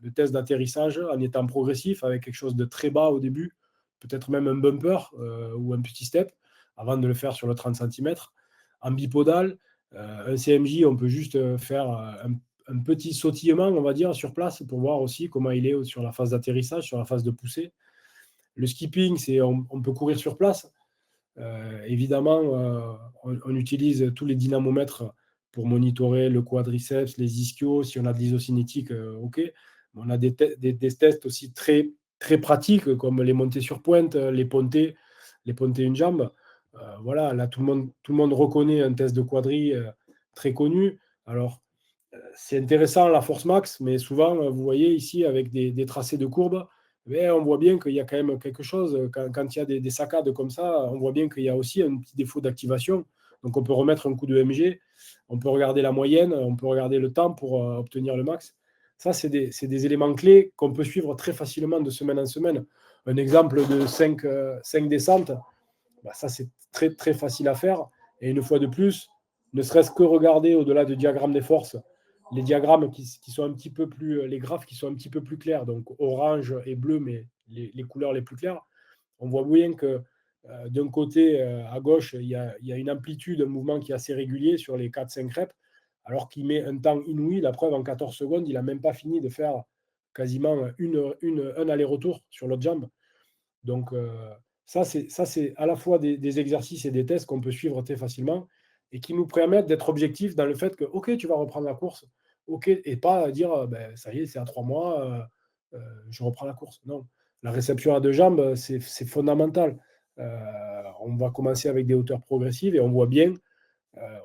le test d'atterrissage en étant progressif avec quelque chose de très bas au début, peut-être même un bumper ou un petit step, avant de le faire sur le 30 cm. En bipodal, un CMJ, on peut juste faire un petit sautillement, on va dire, sur place pour voir aussi comment il est sur la phase d'atterrissage, sur la phase de poussée. Le skipping, c'est on peut courir sur place. Évidemment, on utilise tous les dynamomètres pour monitorer le quadriceps, les ischios. Si on a de l'isocinétique, OK. On a des tests aussi très, très pratiques, comme les montées sur pointe, les pontées une jambe. Voilà, là, tout le monde reconnaît un test de quadri très connu. Alors, c'est intéressant la force max, mais souvent, vous voyez ici, avec des tracés de courbes, mais on voit bien qu'il y a quand même quelque chose. Quand il y a des saccades comme ça, on voit bien qu'il y a aussi un petit défaut d'activation. Donc, on peut remettre un coup de MG, on peut regarder la moyenne, on peut regarder le temps pour obtenir le max. Ça, c'est des éléments clés qu'on peut suivre très facilement de semaine en semaine. Un exemple de 5 descentes, ça, c'est très, très facile à faire. Et une fois de plus, ne serait-ce que regarder au-delà du diagramme des forces, les diagrammes qui sont un petit peu plus, les graphes qui sont un petit peu plus clairs, donc orange et bleu, mais les couleurs les plus claires, on voit bien que d'un côté, à gauche, il y a une amplitude, un mouvement qui est assez régulier sur les 4-5 reps, alors qu'il met un temps inouï. La preuve, en 14 secondes, il n'a même pas fini de faire quasiment un aller-retour sur l'autre jambe. Donc, ça, c'est à la fois des exercices et des tests qu'on peut suivre très facilement et qui nous permettent d'être objectifs dans le fait que, OK, tu vas reprendre la course, OK, et pas dire, ça y est, c'est à 3 mois, je reprends la course. Non, la réception à 2 jambes, c'est fondamental. On va commencer avec des hauteurs progressives et on voit bien,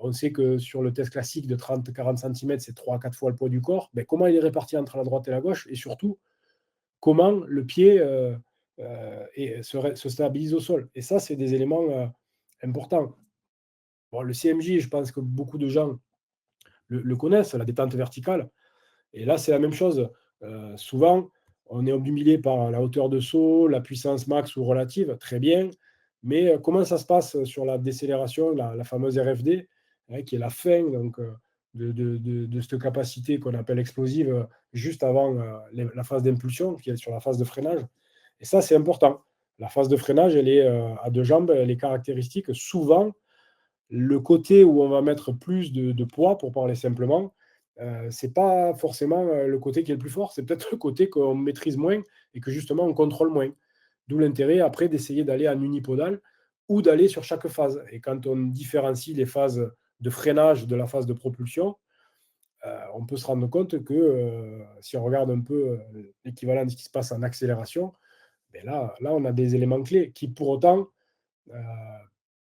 on sait que sur le test classique de 30-40 cm, c'est 3 à 4 fois le poids du corps. Comment il est réparti entre la droite et la gauche et surtout, comment le pied se stabilise au sol. Et ça, c'est des éléments importants. Bon, le CMJ, je pense que beaucoup de gens le connaissent, la détente verticale. Et là, c'est la même chose. Souvent, on est obnubilé par la hauteur de saut, la puissance max ou relative, très bien. Mais comment ça se passe sur la décélération, la fameuse RFD, qui est la fin donc, de cette capacité qu'on appelle explosive juste avant la phase d'impulsion, qui est sur la phase de freinage. Et ça, c'est important. La phase de freinage, elle est à 2 jambes, elle est caractéristique. Souvent, le côté où on va mettre plus de poids, pour parler simplement, ce n'est pas forcément le côté qui est le plus fort, c'est peut-être le côté qu'on maîtrise moins et que justement on contrôle moins. D'où l'intérêt après d'essayer d'aller en unipodal ou d'aller sur chaque phase. Et quand on différencie les phases de freinage de la phase de propulsion, on peut se rendre compte que si on regarde un peu l'équivalent de ce qui se passe en accélération, là, on a des éléments clés qui, pour autant,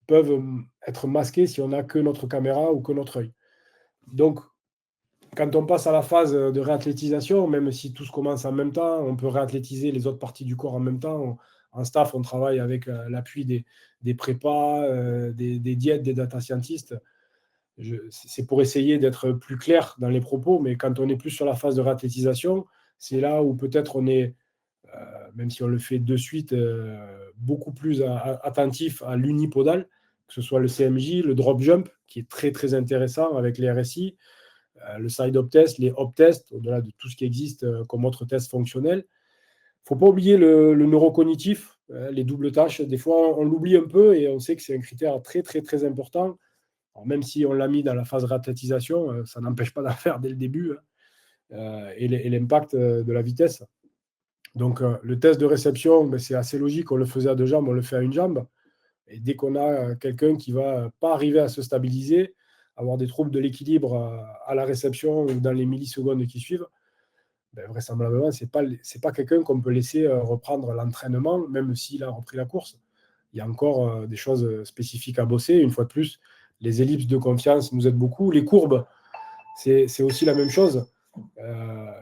peuvent être masqués si on n'a que notre caméra ou que notre œil. Donc, quand on passe à la phase de réathlétisation, même si tout se commence en même temps, on peut réathlétiser les autres parties du corps en même temps. En staff, on travaille avec l'appui des prépas, des diètes, des data scientists. C'est pour essayer d'être plus clair dans les propos, mais quand on est plus sur la phase de réathlétisation, c'est là où peut-être on est, même si on le fait de suite, beaucoup plus attentif à l'unipodal, que ce soit le CMJ, le drop jump, qui est très très intéressant avec les RSI, le side-up test, les hop tests, au-delà de tout ce qui existe comme autre test fonctionnel. Il ne faut pas oublier le neurocognitif, les doubles tâches. Des fois, on l'oublie un peu et on sait que c'est un critère très très très important. Alors, même si on l'a mis dans la phase réathlétisation, ça n'empêche pas d'en faire dès le début, et l'impact de la vitesse. Donc, le test de réception, c'est assez logique. On le faisait à 2 jambes, on le fait à 1 jambe. Et dès qu'on a quelqu'un qui ne va pas arriver à se stabiliser, avoir des troubles de l'équilibre à la réception ou dans les millisecondes qui suivent, vraisemblablement, ce n'est pas quelqu'un qu'on peut laisser reprendre l'entraînement, même s'il a repris la course. Il y a encore des choses spécifiques à bosser. Une fois de plus, les ellipses de confiance nous aident beaucoup. Les courbes, c'est aussi la même chose.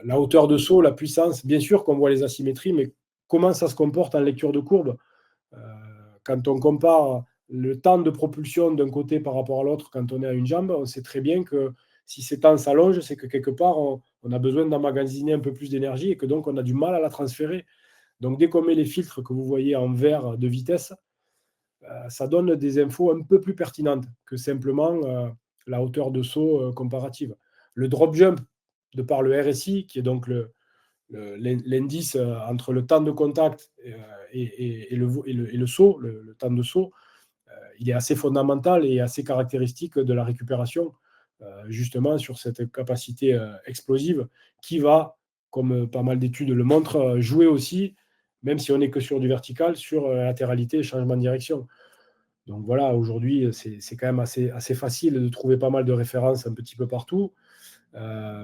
La hauteur de saut, la puissance, bien sûr qu'on voit les asymétries, mais comment ça se comporte en lecture de courbe quand on compare le temps de propulsion d'un côté par rapport à l'autre quand on est à 1 jambe, on sait très bien que si ces temps s'allongent, c'est que quelque part, on a besoin d'emmagasiner un peu plus d'énergie et que donc on a du mal à la transférer. Donc dès qu'on met les filtres que vous voyez en vert de vitesse, ça donne des infos un peu plus pertinentes que simplement la hauteur de saut comparative. Le drop jump, de par le RSI, qui est donc l'indice entre le temps de contact et le saut, le temps de saut, il est assez fondamental et assez caractéristique de la récupération, justement sur cette capacité explosive qui va, comme pas mal d'études le montrent, jouer aussi, même si on n'est que sur du vertical, sur la latéralité et changement de direction. Donc voilà, aujourd'hui, c'est quand même assez facile de trouver pas mal de références un petit peu partout.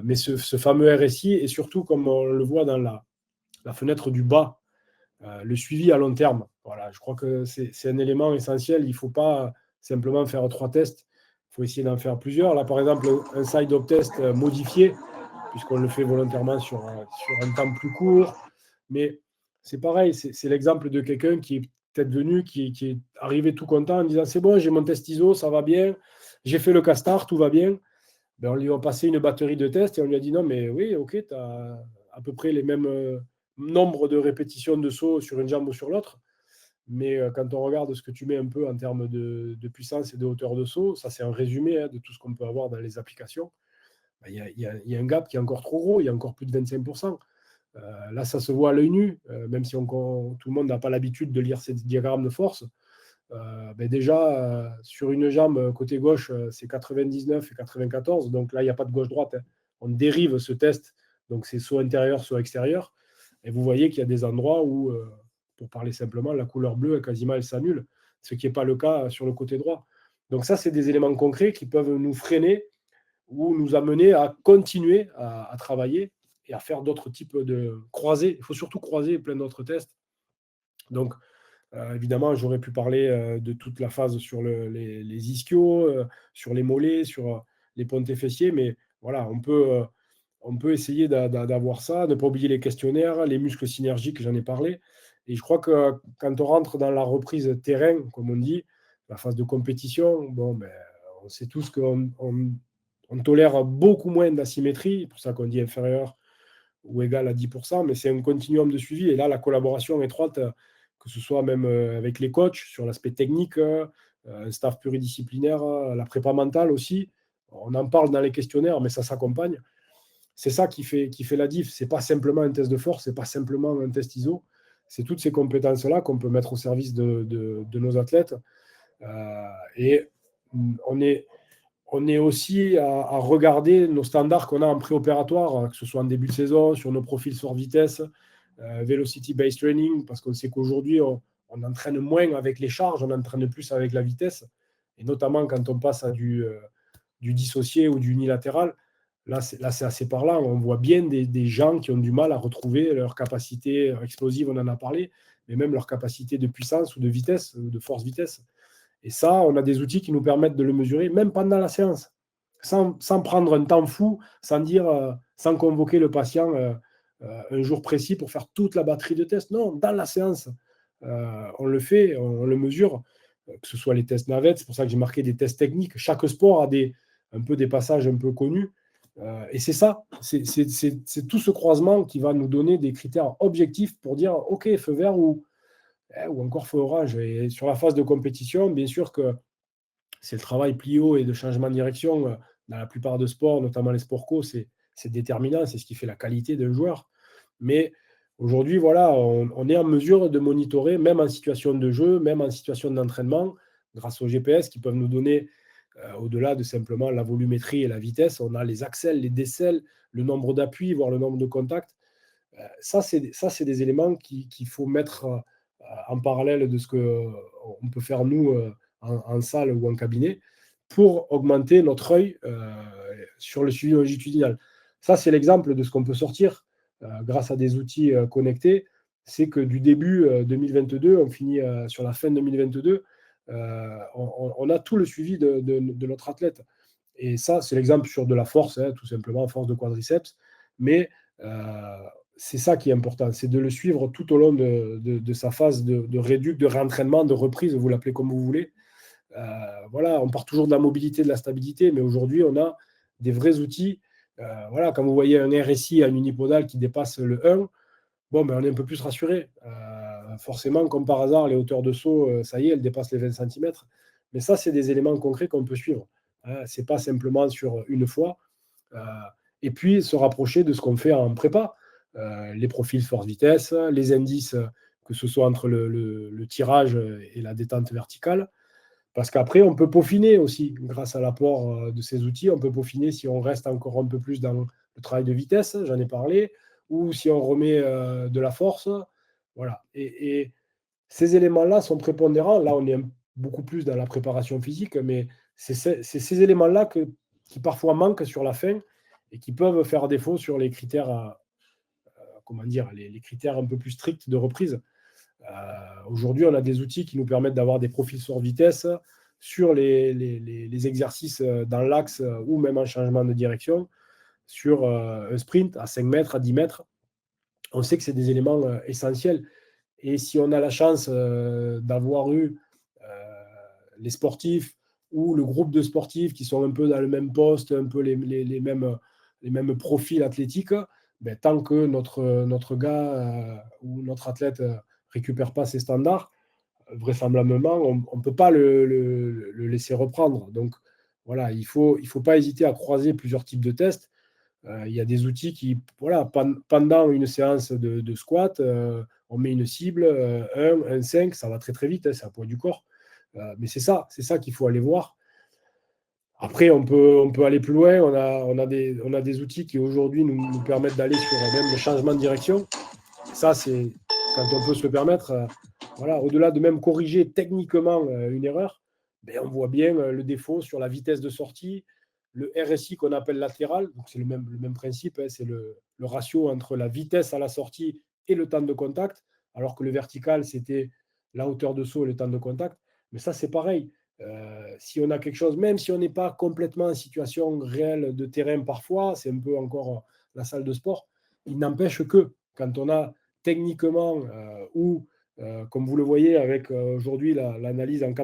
Mais ce fameux RSI, et surtout, comme on le voit dans la fenêtre du bas, le suivi à long terme. Voilà, je crois que c'est un élément essentiel. Il ne faut pas simplement faire 3 tests. Il faut essayer d'en faire plusieurs. Là, par exemple, un side-up test modifié, puisqu'on le fait volontairement sur un temps plus court. Mais c'est pareil, c'est l'exemple de quelqu'un qui est peut-être venu, qui est arrivé tout content en disant c'est bon, j'ai mon test ISO, ça va bien, j'ai fait le castar, tout va bien. Ben, on lui a passé une batterie de tests et on lui a dit non, mais oui, ok, tu as à peu près les mêmes nombres de répétitions de saut sur une jambe ou sur l'autre. Mais quand on regarde ce que tu mets un peu en termes de puissance et de hauteur de saut, ça c'est un résumé de tout ce qu'on peut avoir dans les applications. Ben, y a un gap qui est encore trop gros, il y a encore plus de 25%. Là, ça se voit à l'œil nu, même si tout le monde n'a pas l'habitude de lire ces diagrammes de force. Ben déjà, sur une jambe côté gauche, c'est 99 et 94. Donc là, il n'y a pas de gauche-droite. Hein. On dérive ce test. Donc c'est soit intérieur, soit extérieur. Et vous voyez qu'il y a des endroits où, pour parler simplement, la couleur bleue, quasiment, elle s'annule. Ce qui n'est pas le cas sur le côté droit. Donc ça, c'est des éléments concrets qui peuvent nous freiner ou nous amener à continuer à travailler et à faire d'autres types de croisés. Il faut surtout croiser plein d'autres tests. Donc, évidemment, j'aurais pu parler de toute la phase sur les ischios, sur les mollets, sur les pontés fessiers, mais voilà, on peut essayer d'avoir ça, ne pas oublier les questionnaires, les muscles synergiques, j'en ai parlé. Et je crois que quand on rentre dans la reprise terrain, comme on dit, la phase de compétition, bon, ben, on sait tous qu'on on tolère beaucoup moins d'asymétrie, c'est pour ça qu'on dit inférieur ou égal à 10%, mais c'est un continuum de suivi. Et là, la collaboration étroite, que ce soit même avec les coachs sur l'aspect technique, un staff pluridisciplinaire, la prépa mentale aussi. On en parle dans les questionnaires, mais ça s'accompagne. C'est ça qui fait la diff. Ce n'est pas simplement un test de force, ce n'est pas simplement un test ISO. C'est toutes ces compétences-là qu'on peut mettre au service de nos athlètes. Et on est aussi à regarder nos standards qu'on a en préopératoire, que ce soit en début de saison, sur nos profils sport vitesse, velocity-based training, parce qu'on sait qu'aujourd'hui, on entraîne moins avec les charges, on entraîne plus avec la vitesse. Et notamment quand on passe à du dissocié ou du unilatéral, là, c'est assez parlant. On voit bien des gens qui ont du mal à retrouver leur capacité explosive, on en a parlé, mais même leur capacité de puissance ou de vitesse, ou de force-vitesse. Et ça, on a des outils qui nous permettent de le mesurer, même pendant la séance, sans prendre un temps fou, sans convoquer le patient un jour précis pour faire toute la batterie de tests. Non, dans la séance, on le fait, on le mesure, que ce soit les tests navettes, c'est pour ça que j'ai marqué des tests techniques. Chaque sport a un peu des passages un peu connus. Et c'est ça, c'est tout ce croisement qui va nous donner des critères objectifs pour dire, OK, feu vert ou encore feu orange. Et sur la phase de compétition, bien sûr que c'est le travail plio et de changement de direction dans la plupart de sports, notamment les sports co, c'est déterminant, c'est ce qui fait la qualité d'un joueur. Mais aujourd'hui, voilà, on est en mesure de monitorer, même en situation de jeu, même en situation d'entraînement, grâce aux GPS qui peuvent nous donner, au-delà de simplement la volumétrie et la vitesse, on a les accels, les décels, le nombre d'appuis, voire le nombre de contacts. Ça, c'est des éléments qu'il faut mettre en parallèle de ce qu'on peut faire nous en salle ou en cabinet pour augmenter notre œil sur le suivi longitudinal. Ça, c'est l'exemple de ce qu'on peut sortir grâce à des outils connectés. C'est que du début 2022, on finit sur la fin 2022, on a tout le suivi de notre athlète. Et ça, c'est l'exemple sur de la force, tout simplement, force de quadriceps. Mais c'est ça qui est important, c'est de le suivre tout au long de sa phase de réduc, de réentraînement, de reprise, vous l'appelez comme vous voulez. Voilà, on part toujours de la mobilité, de la stabilité, mais aujourd'hui, on a des vrais outils. Voilà, quand vous voyez un RSI à une unipodale qui dépasse le 1, bon, ben, on est un peu plus rassuré. Forcément, comme par hasard, les hauteurs de saut, ça y est, elles dépassent les 20 cm. Mais ça, c'est des éléments concrets qu'on peut suivre. Ce n'est pas simplement sur une fois. Et puis, se rapprocher de ce qu'on fait en prépa. Les profils force-vitesse, les indices, que ce soit entre le tirage et la détente verticale. Parce qu'après, on peut peaufiner aussi, grâce à l'apport de ces outils, on peut peaufiner si on reste encore un peu plus dans le travail de vitesse, j'en ai parlé, ou si on remet de la force. Voilà. Et ces éléments-là sont prépondérants. Là, on est beaucoup plus dans la préparation physique, mais c'est ces éléments-là qui parfois manquent sur la fin et qui peuvent faire défaut sur les critères, les critères un peu plus stricts de reprise. Aujourd'hui, on a des outils qui nous permettent d'avoir des profils sur vitesse sur les exercices dans l'axe ou même en changement de direction, sur un sprint à 5 mètres, à 10 mètres. On sait que c'est des éléments essentiels. Et si on a la chance d'avoir eu les sportifs ou le groupe de sportifs qui sont un peu dans le même poste, un peu les mêmes profils athlétiques, ben, tant que notre gars ou notre athlète récupère pas ses standards, vraisemblablement, on ne peut pas le laisser reprendre. Donc, voilà, il faut pas hésiter à croiser plusieurs types de tests. Il y a des outils qui, voilà, pendant une séance de squat, on met une cible, 1, 5, ça va très très vite, c'est à poids du corps. Mais c'est ça qu'il faut aller voir. Après, on peut aller plus loin. On a des outils qui aujourd'hui nous permettent d'aller sur même le changement de direction. Ça, c'est quand on peut se le permettre. Voilà, au-delà de même corriger techniquement une erreur, ben, on voit bien le défaut sur la vitesse de sortie, le RSI qu'on appelle latéral. Donc c'est le même principe, hein, c'est le ratio entre la vitesse à la sortie et le temps de contact, alors que le vertical, c'était la hauteur de saut et le temps de contact. Mais ça, c'est pareil. Si on a quelque chose, même si on n'est pas complètement en situation réelle de terrain parfois, c'est un peu encore la salle de sport, il n'empêche que quand on a techniquement ou comme vous le voyez avec aujourd'hui l'analyse en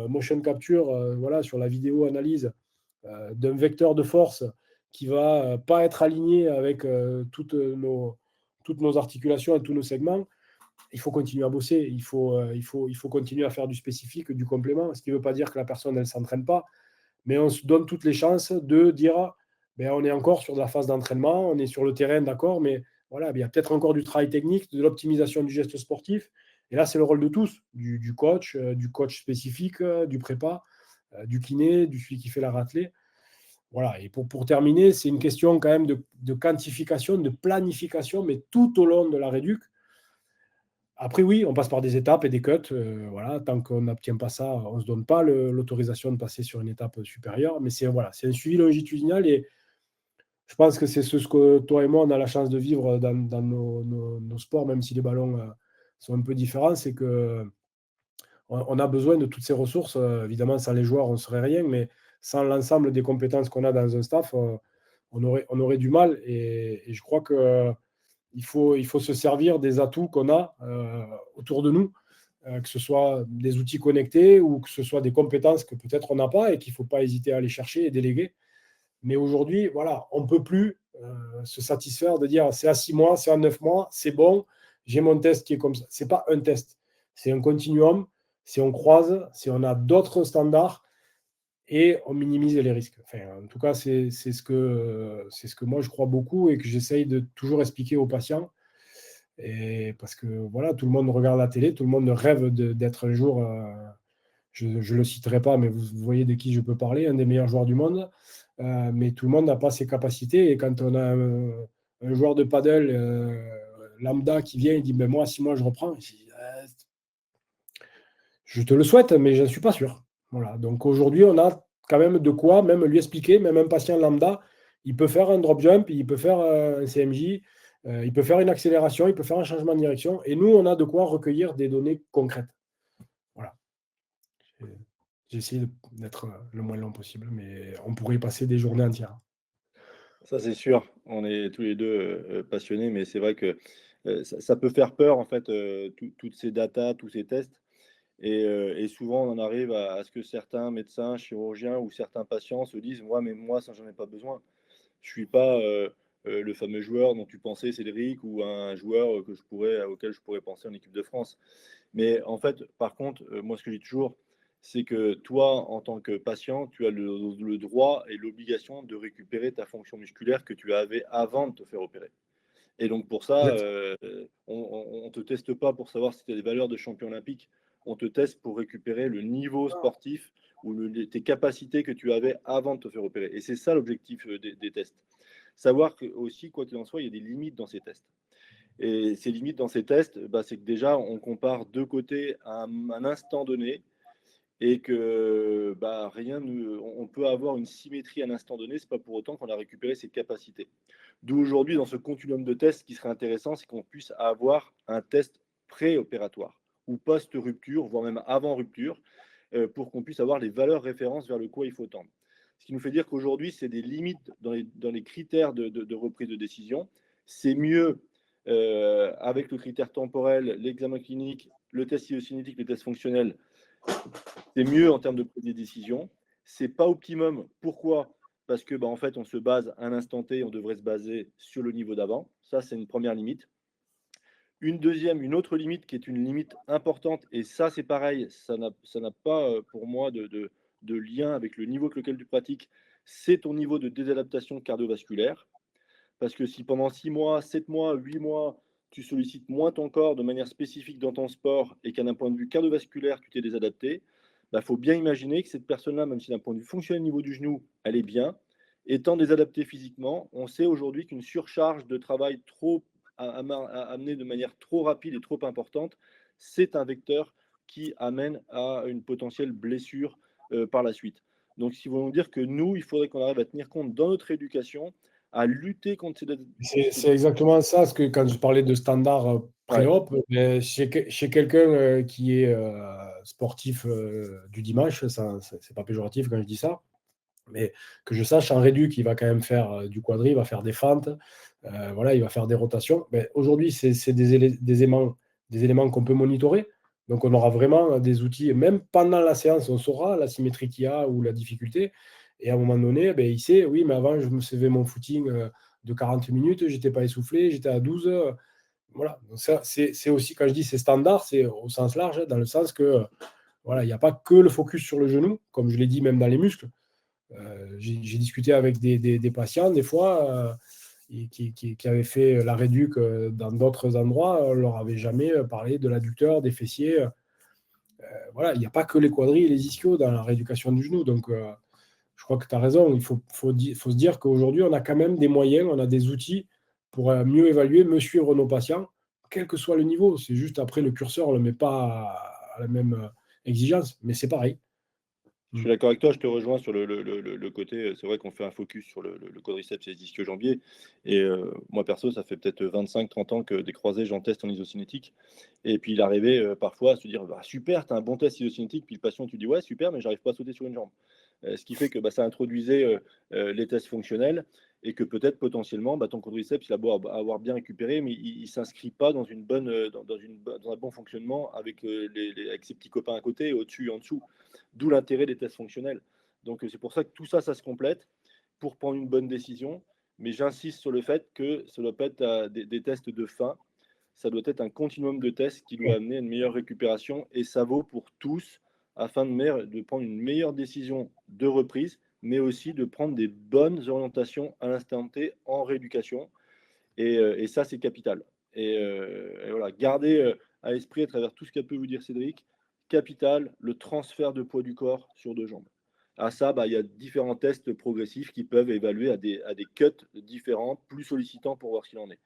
motion capture, voilà, sur la vidéo analyse d'un vecteur de force qui va pas être aligné avec toutes nos articulations et tous nos segments, il faut continuer à bosser, il faut continuer à faire du spécifique, du complément, ce qui ne veut pas dire que la personne ne s'entraîne pas, mais on se donne toutes les chances de dire ben, on est encore sur la phase d'entraînement, on est sur le terrain, d'accord, mais voilà, il y a peut-être encore du travail technique, de l'optimisation du geste sportif. Et là, c'est le rôle de tous, du coach spécifique, du prépa, du kiné, du celui qui fait la raclée. Voilà. Et pour terminer, c'est une question quand même de quantification, de planification, mais tout au long de la réduc. Après, oui, on passe par des étapes et des cuts. Voilà, tant qu'on n'obtient pas ça, on ne se donne pas l'autorisation de passer sur une étape supérieure. Mais c'est un suivi longitudinal et je pense que c'est ce que toi et moi, on a la chance de vivre dans nos sports, même si les ballons sont un peu différents. C'est qu'on a besoin de toutes ces ressources. Évidemment, sans les joueurs, on ne serait rien, mais sans l'ensemble des compétences qu'on a dans un staff, on aurait du mal. Et je crois que il faut se servir des atouts qu'on a autour de nous, que ce soit des outils connectés ou que ce soit des compétences que peut-être on n'a pas et qu'il ne faut pas hésiter à aller chercher et déléguer. Mais aujourd'hui, voilà, on ne peut plus se satisfaire de dire c'est à 6 mois, c'est à 9 mois, c'est bon, j'ai mon test qui est comme ça. Ce n'est pas un test, c'est un continuum. Si on croise, si on a d'autres standards, et on minimise les risques. Enfin, en tout cas, c'est ce que moi je crois beaucoup et que j'essaye de toujours expliquer aux patients. Et parce que voilà, tout le monde regarde la télé, tout le monde rêve d'être un jour, je ne le citerai pas, mais vous voyez de qui je peux parler, un des meilleurs joueurs du monde. Mais tout le monde n'a pas ces capacités. Et quand on a un joueur de paddle lambda qui vient et dit ben moi, 6 mois, je reprends, je te le souhaite, mais je ne suis pas sûr. Voilà. Donc aujourd'hui, on a quand même de quoi même lui expliquer, même un patient lambda, il peut faire un drop jump, il peut faire un CMJ, il peut faire une accélération, il peut faire un changement de direction. Et nous, on a de quoi recueillir des données concrètes. Voilà. J'ai essayé d'être le moins long possible, mais on pourrait y passer des journées entières. Ça, c'est sûr. On est tous les deux passionnés, mais c'est vrai que ça peut faire peur, en fait, toutes ces datas, tous ces tests. Et souvent, on en arrive à ce que certains médecins, chirurgiens ou certains patients se disent: mais moi, ça, j'en ai pas besoin. Je suis pas le fameux joueur dont tu pensais, Cédric, ou un joueur auquel je pourrais penser en équipe de France. Mais en fait, par contre, moi, ce que je dis toujours, c'est que toi, en tant que patient, tu as le droit et l'obligation de récupérer ta fonction musculaire que tu avais avant de te faire opérer. Et donc pour ça, on ne te teste pas pour savoir si tu as des valeurs de champion olympique. On te teste pour récupérer le niveau sportif ou tes capacités que tu avais avant de te faire opérer. Et c'est ça l'objectif des tests. Savoir que aussi, quoi qu'il en soit, il y a des limites dans ces tests. Et ces limites dans ces tests, c'est que déjà, on compare deux côtés à un instant donné et que on peut avoir une symétrie à un instant donné, c'est pas pour autant qu'on a récupéré ses capacités. D'où aujourd'hui, dans ce continuum de tests, ce qui serait intéressant, c'est qu'on puisse avoir un test pré-opératoire ou post-rupture, voire même avant rupture, pour qu'on puisse avoir les valeurs références vers le quoi il faut tendre. Ce qui nous fait dire qu'aujourd'hui, c'est des limites dans les critères de reprise de décision. C'est mieux avec le critère temporel, l'examen clinique, le test cytocinétique, le test fonctionnel, c'est mieux en termes de prise de décision. C'est pas optimum. Pourquoi? Parce que en fait, on se base à un instant T, on devrait se baser sur le niveau d'avant. Ça, c'est une première limite. Une autre limite qui est une limite importante, et ça, c'est pareil, ça n'a pas pour moi de lien avec le niveau avec lequel tu pratiques, c'est ton niveau de désadaptation cardiovasculaire. Parce que si pendant 6 mois, 7 mois, 8 mois, tu sollicites moins ton corps de manière spécifique dans ton sport et qu'à un point de vue cardiovasculaire, tu t'es désadapté, faut bien imaginer que cette personne-là, même si d'un point de vue fonctionnel au niveau du genou, elle est bien, étant désadaptée physiquement, on sait aujourd'hui qu'une surcharge de travail trop amenée de manière trop rapide et trop importante, c'est un vecteur qui amène à une potentielle blessure par la suite. Donc, si vous voulez dire que nous, il faudrait qu'on arrive à tenir compte dans notre éducation à lutter contre C'est exactement ça, ce que quand je parlais de standard pré-op, chez quelqu'un qui est sportif du dimanche, c'est pas péjoratif quand je dis ça, mais que je sache en rédu qu'il va quand même faire du quadri, il va faire des fentes, voilà, il va faire des rotations. Mais aujourd'hui, c'est des éléments qu'on peut monitorer. Donc, on aura vraiment des outils, même pendant la séance, on saura la symétrie qu'il y a ou la difficulté. Et à un moment donné, il sait, oui, mais avant, je me faisais mon footing de 40 minutes, je n'étais pas essoufflé, j'étais à 12. Voilà. Donc ça, c'est aussi, quand je dis c'est standard, c'est au sens large, dans le sens que voilà, il n'y a pas que le focus sur le genou, comme je l'ai dit, même dans les muscles. J'ai discuté avec des patients, des fois, qui avaient fait la réduc dans d'autres endroits, on ne leur avait jamais parlé de l'adducteur, des fessiers. Voilà, il n'y a pas que les quadris et les ischios dans la rééducation du genou. Donc, je crois que tu as raison. Il faut se dire qu'aujourd'hui, on a quand même des moyens, on a des outils pour mieux évaluer, mieux suivre nos patients, quel que soit le niveau. C'est juste après, le curseur, on ne le met pas à la même exigence, mais c'est pareil. Je suis d'accord avec toi, je te rejoins sur le côté. C'est vrai qu'on fait un focus sur le quadriceps et les ischio-jambiers. Et moi, perso, ça fait peut-être 25-30 ans que des croisés, j'en teste en isocinétique. Et puis, il arrivait parfois à se dire super, tu as un bon test isocinétique. Puis le patient, tu dis ouais, super, mais j'arrive pas à sauter sur une jambe. Ce qui fait que ça introduisait les tests fonctionnels et que peut-être potentiellement ton quadriceps il a beau avoir bien récupéré, mais il ne s'inscrit pas dans une bonne dans un bon fonctionnement avec avec ses petits copains à côté, au-dessus et en dessous. D'où l'intérêt des tests fonctionnels. Donc c'est pour ça que tout ça, ça se complète pour prendre une bonne décision. Mais j'insiste sur le fait que ça doit pas être des tests de fin. Ça doit être un continuum de tests qui doit amener une meilleure récupération et ça vaut pour tous afin de prendre une meilleure décision de reprise, mais aussi de prendre des bonnes orientations à l'instant T en rééducation. Et ça, c'est capital. Et voilà, gardez à l'esprit à travers tout ce qu'a pu vous dire Cédric, capital, le transfert de poids du corps sur 2 jambes. À ça, il y a différents tests progressifs qui peuvent évaluer à des cuts différents, plus sollicitants pour voir ce qu'il en est.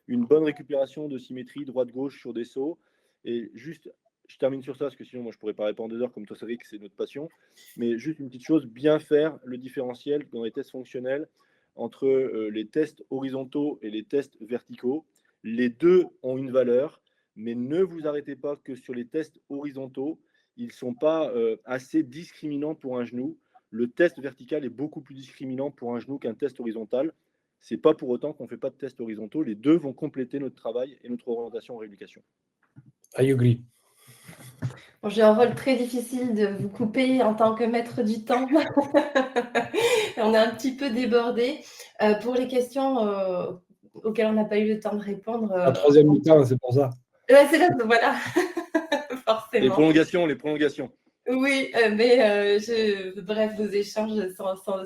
Une bonne récupération de symétrie droite-gauche sur des sauts. Et juste, je termine sur ça, parce que sinon, moi, je ne pourrais pas répondre 2 heures comme toi, Cédric, c'est notre passion. Mais juste une petite chose, bien faire le différentiel dans les tests fonctionnels entre les tests horizontaux et les tests verticaux. Les deux ont une valeur, mais ne vous arrêtez pas que sur les tests horizontaux. Ils ne sont pas assez discriminants pour un genou. Le test vertical est beaucoup plus discriminant pour un genou qu'un test horizontal. Ce n'est pas pour autant qu'on ne fait pas de tests horizontaux. Les deux vont compléter notre travail et notre orientation en rééducation. I agree. Bon, j'ai un rôle très difficile de vous couper en tant que maître du temps. On est un petit peu débordé. Pour les questions auxquelles on n'a pas eu le temps de répondre. La troisième mi-temps, c'est pour ça. Ouais, c'est là, voilà. Forcément. Les prolongations. Oui, mais bref, vos échanges,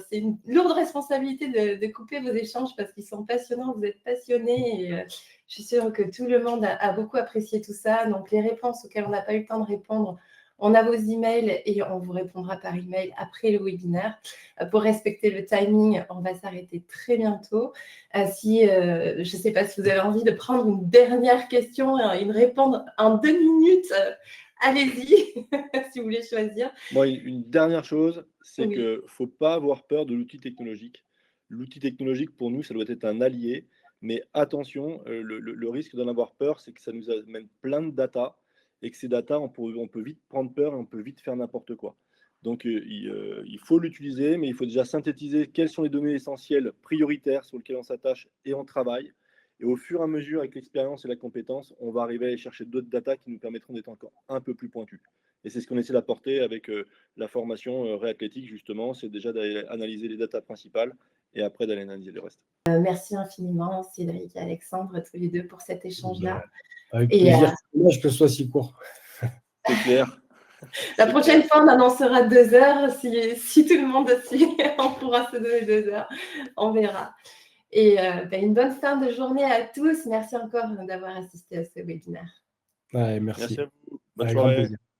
c'est une lourde responsabilité de couper vos échanges parce qu'ils sont passionnants, vous êtes passionnés et je suis sûre que tout le monde a beaucoup apprécié tout ça. Donc, les réponses auxquelles on n'a pas eu le temps de répondre, on a vos emails et on vous répondra par email après le webinaire. Pour respecter le timing, on va s'arrêter très bientôt. Je ne sais pas si vous avez envie de prendre une dernière question et me répondre en 2 minutes. Allez-y, si vous voulez choisir. Moi, une dernière chose, c'est Oui. qu'il ne faut pas avoir peur de l'outil technologique. L'outil technologique, pour nous, ça doit être un allié. Mais attention, le risque d'en avoir peur, c'est que ça nous amène plein de data et que ces data, on peut vite prendre peur et on peut vite faire n'importe quoi. Donc, il faut l'utiliser, mais il faut déjà synthétiser quelles sont les données essentielles prioritaires sur lesquelles on s'attache et on travaille. Et au fur et à mesure, avec l'expérience et la compétence, on va arriver à aller chercher d'autres datas qui nous permettront d'être encore un peu plus pointus. Et c'est ce qu'on essaie d'apporter avec la formation réathlétique, justement, c'est déjà d'aller analyser les datas principales et après d'aller analyser le reste. Merci infiniment, Cédric et Alexandre, tous les deux, pour cet échange-là. Avec plaisir, c'est dommage que ce soit si court. C'est clair. La prochaine fois, on annoncera 2 heures. Si tout le monde suit, on pourra se donner 2 heures. On verra. Et une bonne fin de journée à tous. Merci encore d'avoir assisté à ce webinaire. Ouais, merci. Merci à vous. Bonne Avec grand soirée. plaisir.